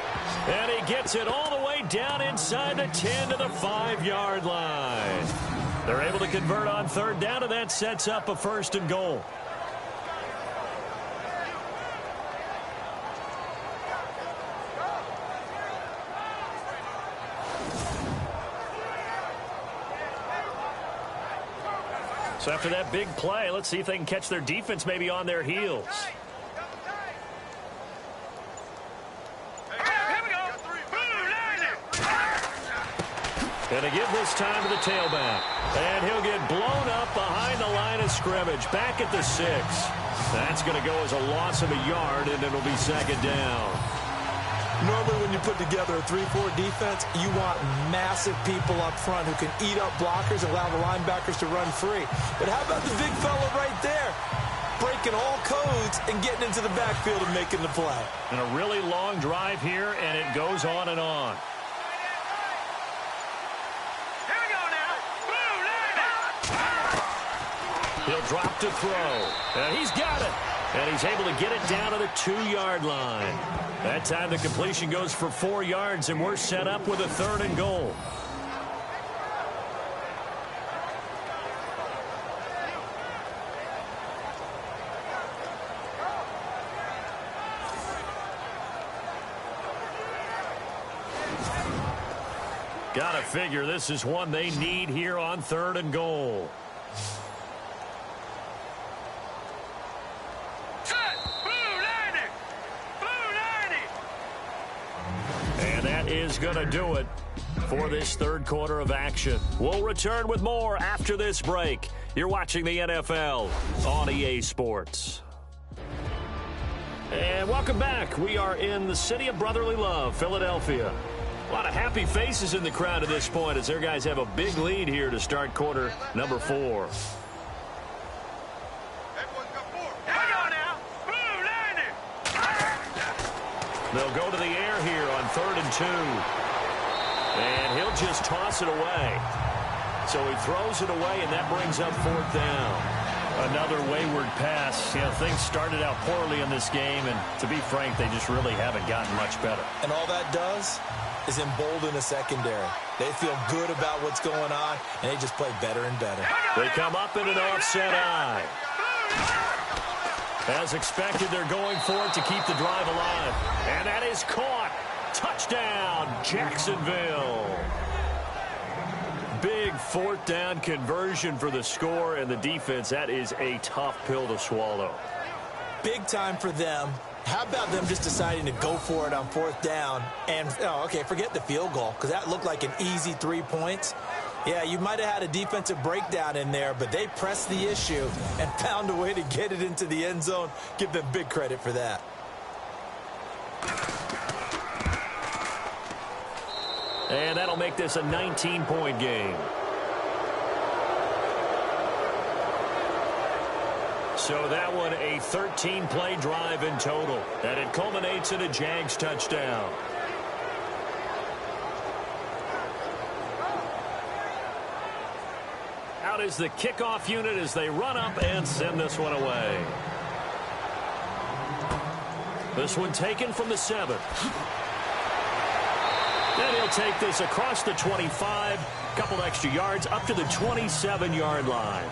And he gets it all the way down inside the 10 to the 5-yard line. They're able to convert on 3rd down, and that sets up a 1st and goal. So after that big play, let's see if they can catch their defense maybe on their heels. And to give this time to the tailback. And he'll get blown up behind the line of scrimmage. Back at the 6. That's going to go as a loss of a yard, and it'll be 2nd down. Normally when you put together a 3-4 defense, you want massive people up front who can eat up blockers and allow the linebackers to run free. But how about the big fella right there? Breaking all codes and getting into the backfield and making the play. And a really long drive here, and it goes on and on. He'll drop to throw. And he's got it. And he's able to get it down to the 2-yard line. That time the completion goes for 4 yards, and we're set up with a 3rd and goal. Gotta figure this is one they need here on 3rd and goal. going to do it for this third quarter of action. We'll return with more after this break. You're watching the NFL on EA Sports. And welcome back. We are in the city of brotherly love, Philadelphia. A lot of happy faces in the crowd at this point as their guys have a big lead here to start quarter number 4. They'll go to the air here on 3rd and 2. And he'll just toss it away. So he throws it away, and that brings up 4th down. Another wayward pass. You know, things started out poorly in this game, and to be frank, they just really haven't gotten much better. And all that does is embolden the secondary. They feel good about what's going on, and they just play better and better. They come up in an offset eye. As expected, they're going for it to keep the drive alive. And that is caught. Touchdown, Jacksonville. Big 4th down conversion for the score and the defense. That is a tough pill to swallow. Big time for them. How about them just deciding to go for it on 4th down? And, okay, forget the field goal, because that looked like an easy 3 points. Yeah, you might have had a defensive breakdown in there, but they pressed the issue and found a way to get it into the end zone. Give them big credit for that. And that'll make this a 19-point game. So that one, a 13-play drive in total. And it culminates in a Jags touchdown. Out is the kickoff unit as they run up and send this one away. This one taken from the 7. Then he'll take this across the 25, couple extra yards up to the 27-yard line.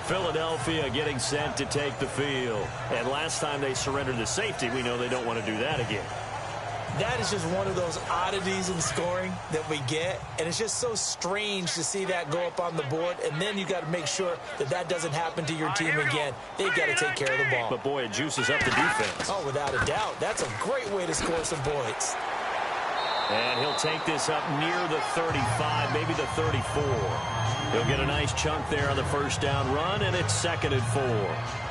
Philadelphia getting set to take the field. And last time they surrendered to safety, we know they don't want to do that again. That is just one of those oddities in scoring that we get, and it's just so strange to see that go up on the board, and then you got to make sure that that doesn't happen to your team again. They've got to take care of the ball. But, boy, it juices up the defense. Oh, without a doubt. That's a great way to score some points. And he'll take this up near the 35, maybe the 34. He'll get a nice chunk there on the first down run, and it's 2nd and 4.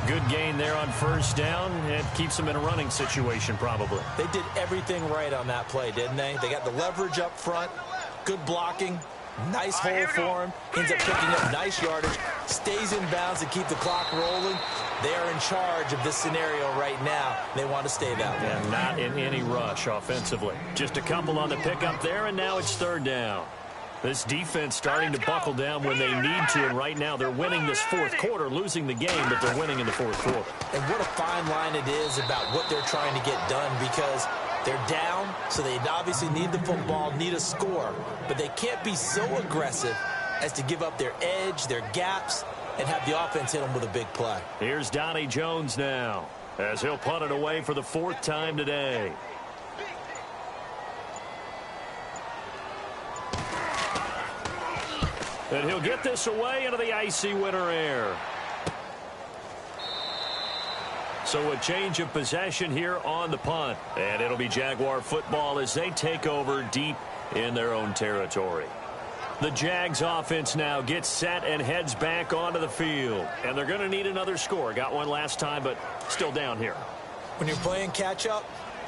Good gain there on first down. It keeps them in a running situation, probably. They did everything right on that play, didn't they? They got the leverage up front, good blocking, nice hole for him. Ends up picking up nice yardage, stays in bounds to keep the clock rolling. They are in charge of this scenario right now. They want to stay that way. And not in any rush offensively. Just a couple on the pickup there, and now it's 3rd down. This defense starting to buckle down when they need to, and right now they're winning this 4th quarter, losing the game, but they're winning in the 4th quarter. And what a fine line it is about what they're trying to get done, because they're down, so they obviously need the football, need a score, but they can't be so aggressive as to give up their edge, their gaps, and have the offense hit them with a big play. Here's Donnie Jones now, as he'll punt it away for the 4th time today. And he'll get this away into the icy winter air. So a change of possession here on the punt. And it'll be Jaguar football as they take over deep in their own territory. The Jags offense now gets set and heads back onto the field. And they're going to need another score. Got one last time, but still down here. When you're playing catch-up,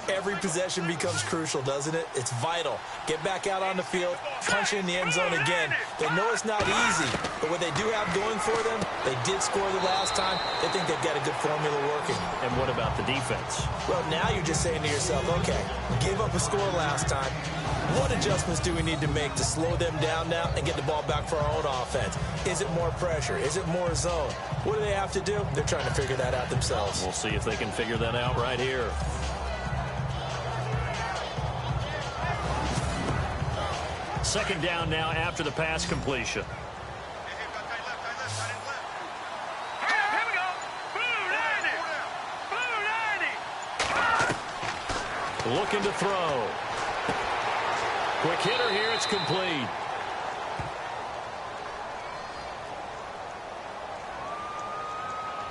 every possession becomes crucial, doesn't it? It's vital. Get back out on the field, punch in the end zone again. They know it's not easy, but what they do have going for them, they did score the last time. They think they've got a good formula working. And what about the defense? Well, now you're just saying to yourself, okay, gave up a score last time. What adjustments do we need to make to slow them down now and get the ball back for our own offense? Is it more pressure? Is it more zone? What do they have to do? They're trying to figure that out themselves. We'll see if they can figure that out right here. Second down now after the pass completion. Looking to throw. Quick hitter here, it's complete.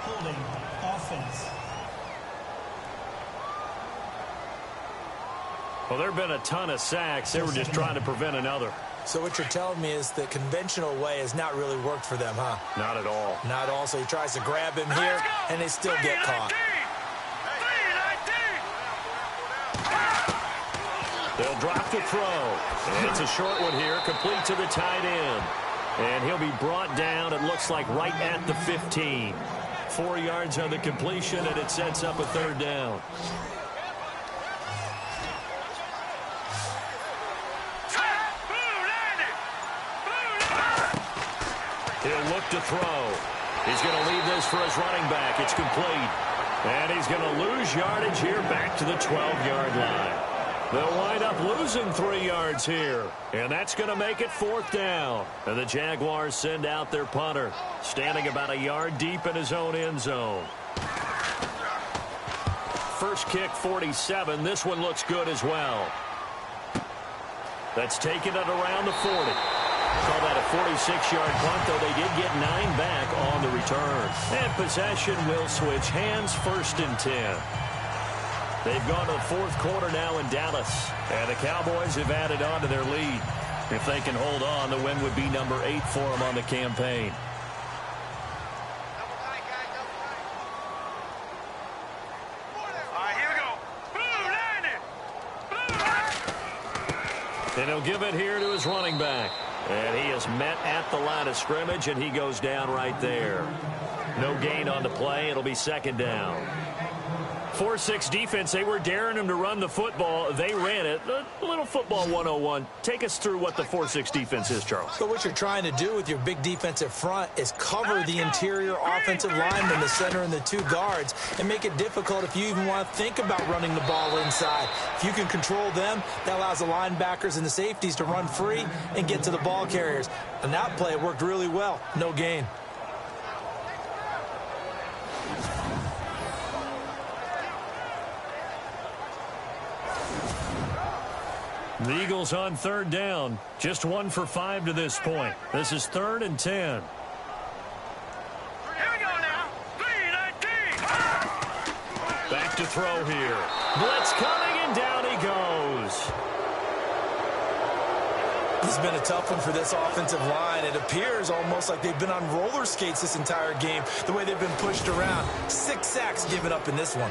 Holding offense. Well, there have been a ton of sacks. They were just trying to prevent another. So what you're telling me is the conventional way has not really worked for them, huh? Not at all. Not at all. So he tries to grab him here, and they still get caught. They'll drop the throw. And it's a short one here, complete to the tight end. And he'll be brought down, it looks like, right at the 15. 4 yards on the completion, and it sets up a third down. He'll look to throw. He's going to leave this for his running back. It's complete. And he's going to lose yardage here back to the 12-yard line. They'll wind up losing 3 yards here. And that's going to make it 4th down. And the Jaguars send out their punter, standing about a yard deep in his own end zone. First kick, 47. This one looks good as well. That's taken at around the 40. Call that a 46-yard punt, though they did get 9 back on the return. And possession will switch hands, 1st and 10. They've gone to the 4th quarter now in Dallas. And the Cowboys have added on to their lead. If they can hold on, the win would be number 8 for them on the campaign. And he'll give it here to his running back. And he is met at the line of scrimmage, and he goes down right there. No gain on the play. It'll be 2nd down. 4-6 defense. They were daring him to run the football. They ran it. A little football 101. Take us through what the 4-6 defense is, Charles. So what you're trying to do with your big defensive front is cover the interior offensive lineman, the center, and the 2 guards, and make it difficult if you even want to think about running the ball inside. If you can control them, that allows the linebackers and the safeties to run free and get to the ball carriers. And that play worked really well. No gain. The Eagles on 3rd down. Just 1 for 5 to this point. This is 3rd and 10. Here we go now. 3-19. Back to throw here. Blitz coming, and down he goes. This has been a tough one for this offensive line. It appears almost like they've been on roller skates this entire game, the way they've been pushed around. 6 sacks given up in this one.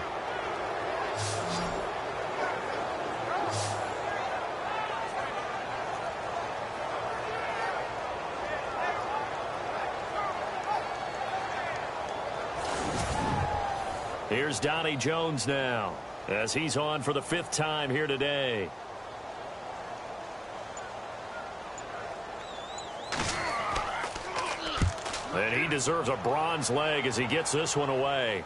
Here's Donnie Jones now, as he's on for the 5th time here today. And he deserves a bronze leg as he gets this one away.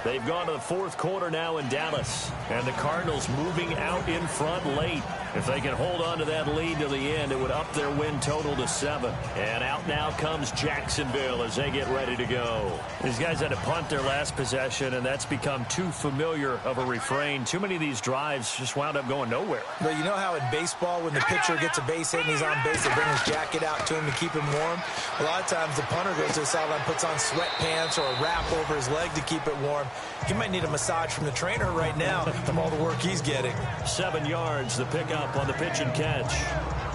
They've gone to the 4th quarter now in Dallas, and the Cardinals moving out in front late. If they can hold on to that lead to the end, it would up their win total to 7. And out now comes Jacksonville as they get ready to go. These guys had to punt their last possession, and that's become too familiar of a refrain. Too many of these drives just wound up going nowhere. But you know how in baseball, when the pitcher gets a base hit and he's on base, they bring his jacket out to him to keep him warm? A lot of times the punter goes to the sideline, puts on sweatpants or a wrap over his leg to keep it warm. He might need a massage from the trainer right now from all the work he's getting. 7 yards, the pickup on the pitch and catch.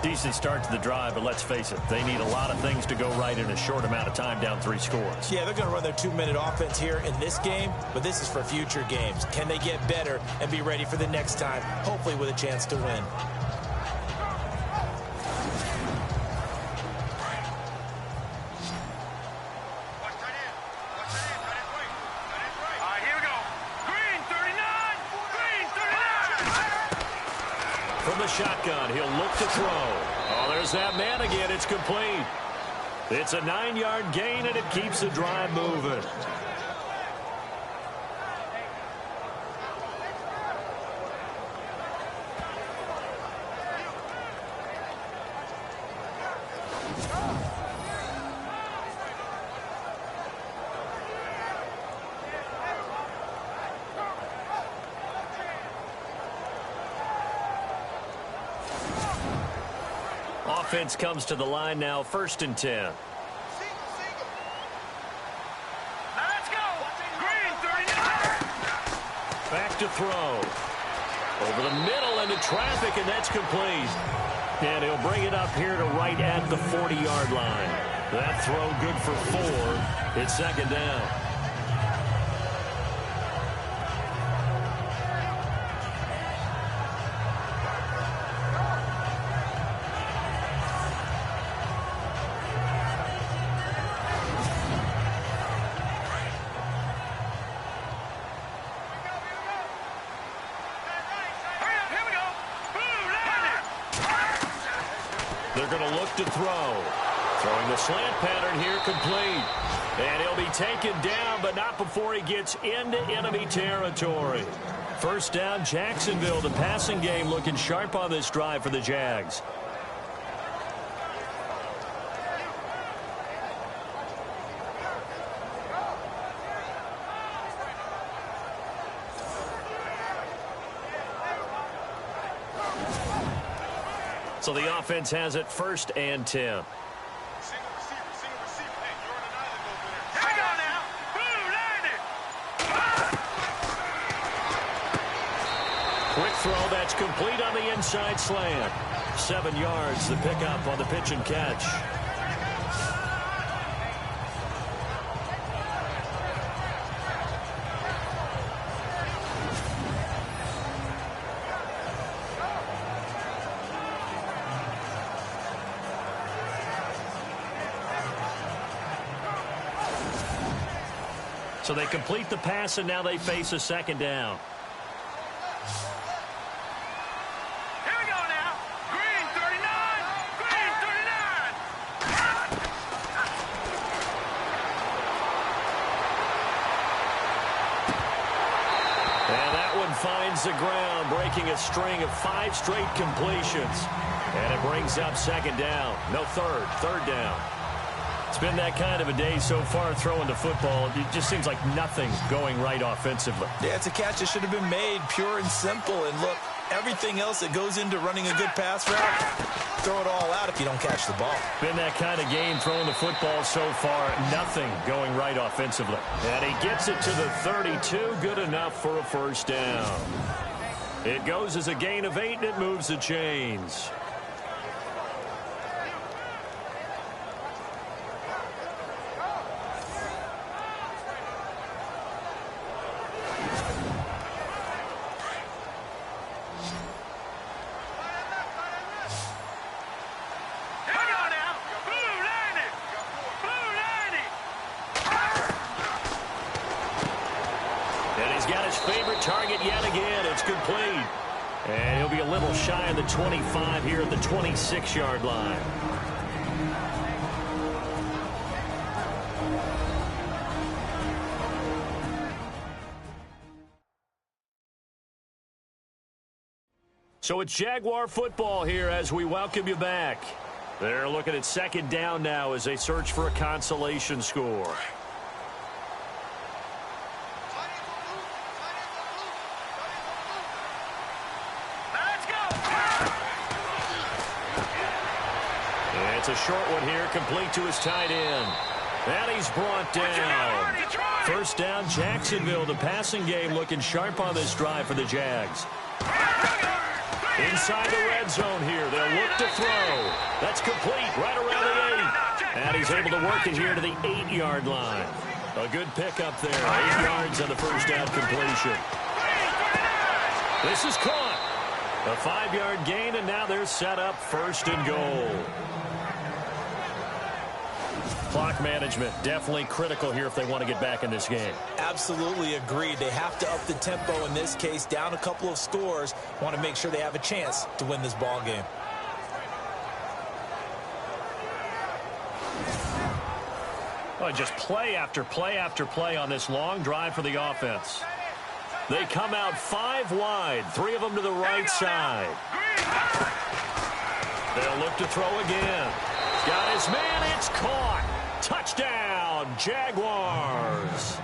Decent start to the drive, but let's face it, they need a lot of things to go right in a short amount of time, down 3 scores. Yeah, they're going to run their 2-minute offense here in this game, but this is for future games. Can they get better and be ready for the next time, hopefully with a chance to win? From the shotgun, he'll look to throw. Oh, there's that man again. It's complete. It's a 9-yard gain, and it keeps the drive moving. Offense comes to the line now, 1st and 10. Now let's go. Green 39. Back to throw. Over the middle into traffic, and that's complete. And he'll bring it up here to right at the 40-yard line. That throw good for 4. It's second down. They're going to look to throw. Throwing the slant pattern here, complete. And he'll be taken down, but not before he gets into enemy territory. First down, Jacksonville. The passing game looking sharp on this drive for the Jags. So the offense has it first and 10. Quick throw that's complete on the inside slant. 7 yards, the pickup on the pitch and catch. So they complete the pass, and now they face a second down. Here we go now. Green 39. Green 39. And that one finds the ground, breaking a string of 5 straight completions. And it brings up second down. No, third down. It's been that kind of a day so far throwing the football. It just seems like nothing's going right offensively. Yeah, it's a catch that should have been made, pure and simple. And look, everything else that goes into running a good pass route, throw it all out if you don't catch the ball. Been that kind of game throwing the football so far. Nothing going right offensively. And he gets it to the 32. Good enough for a first down. It goes as a gain of 8, and it moves the chains. Favorite target yet again. It's complete. And he'll be a little shy of the 25 here at the 26-yard line. So it's Jaguar football here as we welcome you back. They're looking at second down now as they search for a consolation score. It's a short one here, complete to his tight end. And he's brought down. First down, Jacksonville. The passing game looking sharp on this drive for the Jags. Inside the red zone here. They'll look to throw. That's complete right around the 8. And he's able to work it here to the 8-yard line. A good pickup there. 8 yards on the first down completion. This is caught. A 5-yard gain, and now they're set up first and goal. Clock management definitely critical here if they want to get back in this game. Absolutely agreed. They have to up the tempo in this case, down a couple of scores. Want to make sure they have a chance to win this ball game. Well, just play after play after play on this long drive for the offense. They come out 5 wide, 3 of them to the right side. They'll look to throw again. Got his man, it's caught. Touchdown, Jaguars.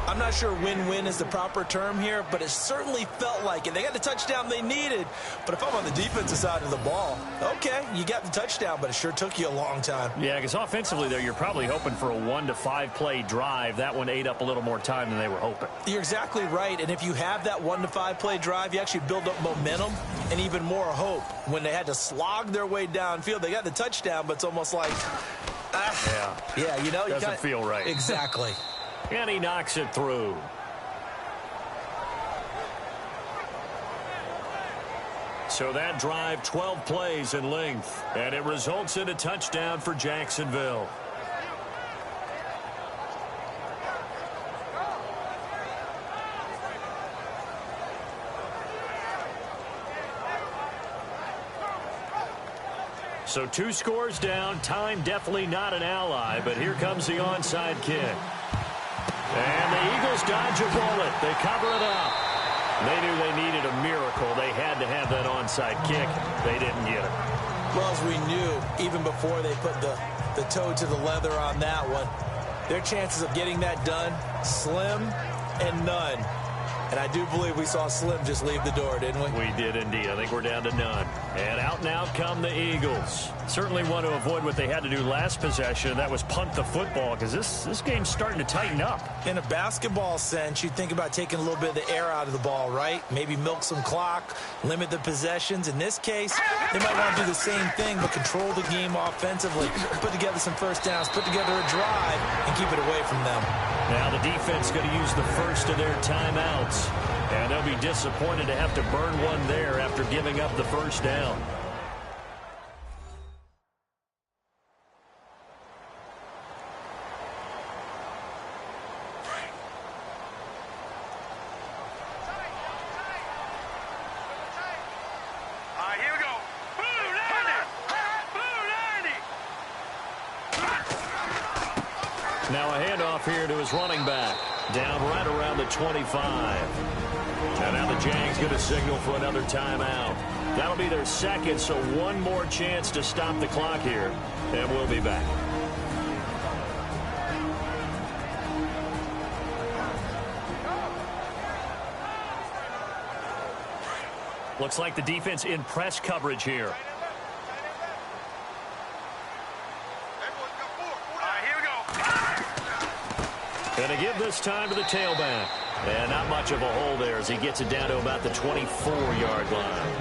I'm not sure win-win is the proper term here, but it certainly felt like it. They got the touchdown they needed, but if I'm on the defensive side of the ball, okay, you got the touchdown, but it sure took you a long time. Yeah, because offensively there, you're probably hoping for a 1 to 5 play drive. That one ate up a little more time than they were hoping. You're exactly right, and if you have that 1 to 5 play drive, you actually build up momentum and even more hope. When they had to slog their way downfield, they got the touchdown, but it's almost like, yeah, you know, doesn't feel right. Exactly. And he knocks it through. So that drive, 12 plays in length, and it results in a touchdown for Jacksonville. So 2 scores down. Time definitely not an ally, but here comes the onside kick. And the Eagles dodge a bullet. They cover it up. They knew they needed a miracle. They had to have that onside kick. They didn't get it. Well, as we knew, even before they put the toe to the leather on that one, their chances of getting that done, slim and none. And I do believe we saw Slim just leave the door, didn't we? We did indeed. I think we're down to none. And out now come the Eagles. Certainly want to avoid what they had to do last possession. That was punt the football, because this game's starting to tighten up. In a basketball sense, you think about taking a little bit of the air out of the ball, right? Maybe milk some clock, limit the possessions. In this case, they might want to do the same thing, but control the game offensively. Put together some first downs, put together a drive, and keep it away from them. Now the defense is going to use the first of their timeouts. And they'll be disappointed to have to burn one there after giving up the first down. Here we go. Blue 90. Now a handoff here to his running back. Down right around the 25. And now the Jags get a signal for another timeout. That'll be their second, so one more chance to stop the clock here. And we'll be back. Looks like the defense in press coverage here. Going to give this time to the tailback. And not much of a hole there as he gets it down to about the 24-yard line.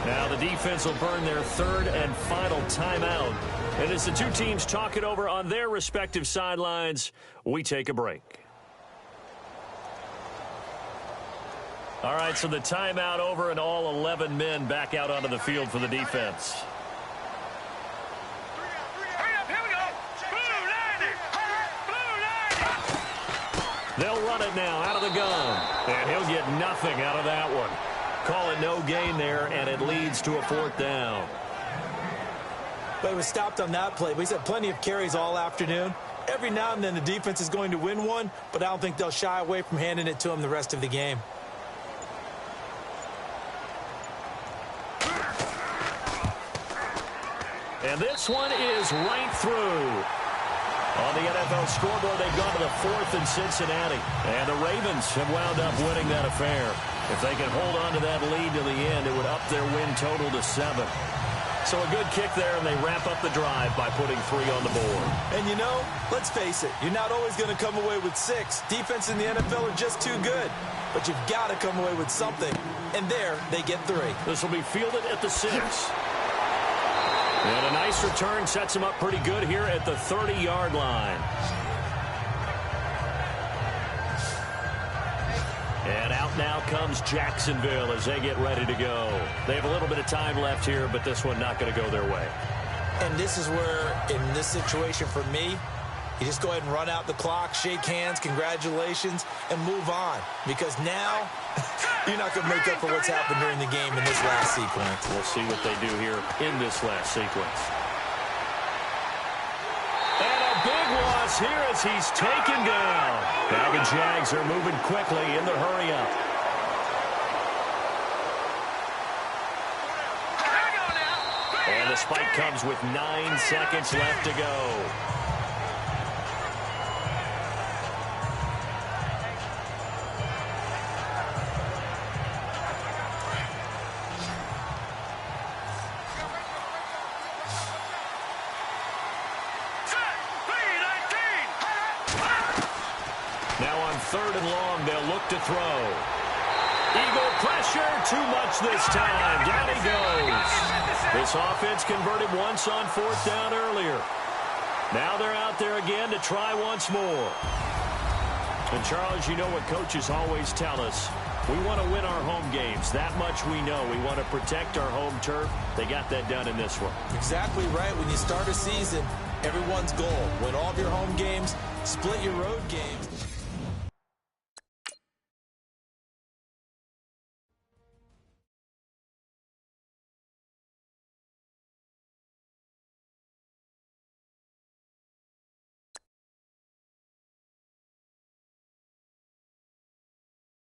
Now the defense will burn their third and final timeout. And as the two teams talk it over on their respective sidelines, we take a break. All right, so the timeout over and all 11 men back out onto the field for the defense. They'll run it now out of the gun. And he'll get nothing out of that one. Call it no gain there, and it leads to a fourth down. But he was stopped on that play. But he's had plenty of carries all afternoon. Every now and then the defense is going to win one, but I don't think they'll shy away from handing it to him the rest of the game. And this one is right through. On the NFL scoreboard, they've gone to the 4th in Cincinnati. And the Ravens have wound up winning that affair. If they can hold on to that lead to the end, it would up their win total to 7. So a good kick there, and they wrap up the drive by putting 3 on the board. And you know, let's face it, you're not always going to come away with 6. Defense in the NFL are just too good. But you've got to come away with something. And there, they get 3. This will be fielded at the 6. And a nice return sets him up pretty good here at the 30-yard line. And out now comes Jacksonville as they get ready to go. They have a little bit of time left here, but this one not going to go their way. And this is where, in this situation for me, you just go ahead and run out the clock, shake hands, congratulations, and move on. Because now, you're not going to make up for what's happened during the game in this last sequence. We'll see what they do here in this last sequence. And a big loss here as he's taken down. Now the Jags are moving quickly in the hurry-up. And the spike comes with 9 seconds left to go. 3rd and long. They'll look to throw. Eagle pressure, too much this time. Down he goes. This offense converted once on 4th down earlier. Now they're out there again to try once more. And, Charles, you know what coaches always tell us. We want to win our home games. That much we know. We want to protect our home turf. They got that done in this one. Exactly right. When you start a season, everyone's goal, win all of your home games, split your road games.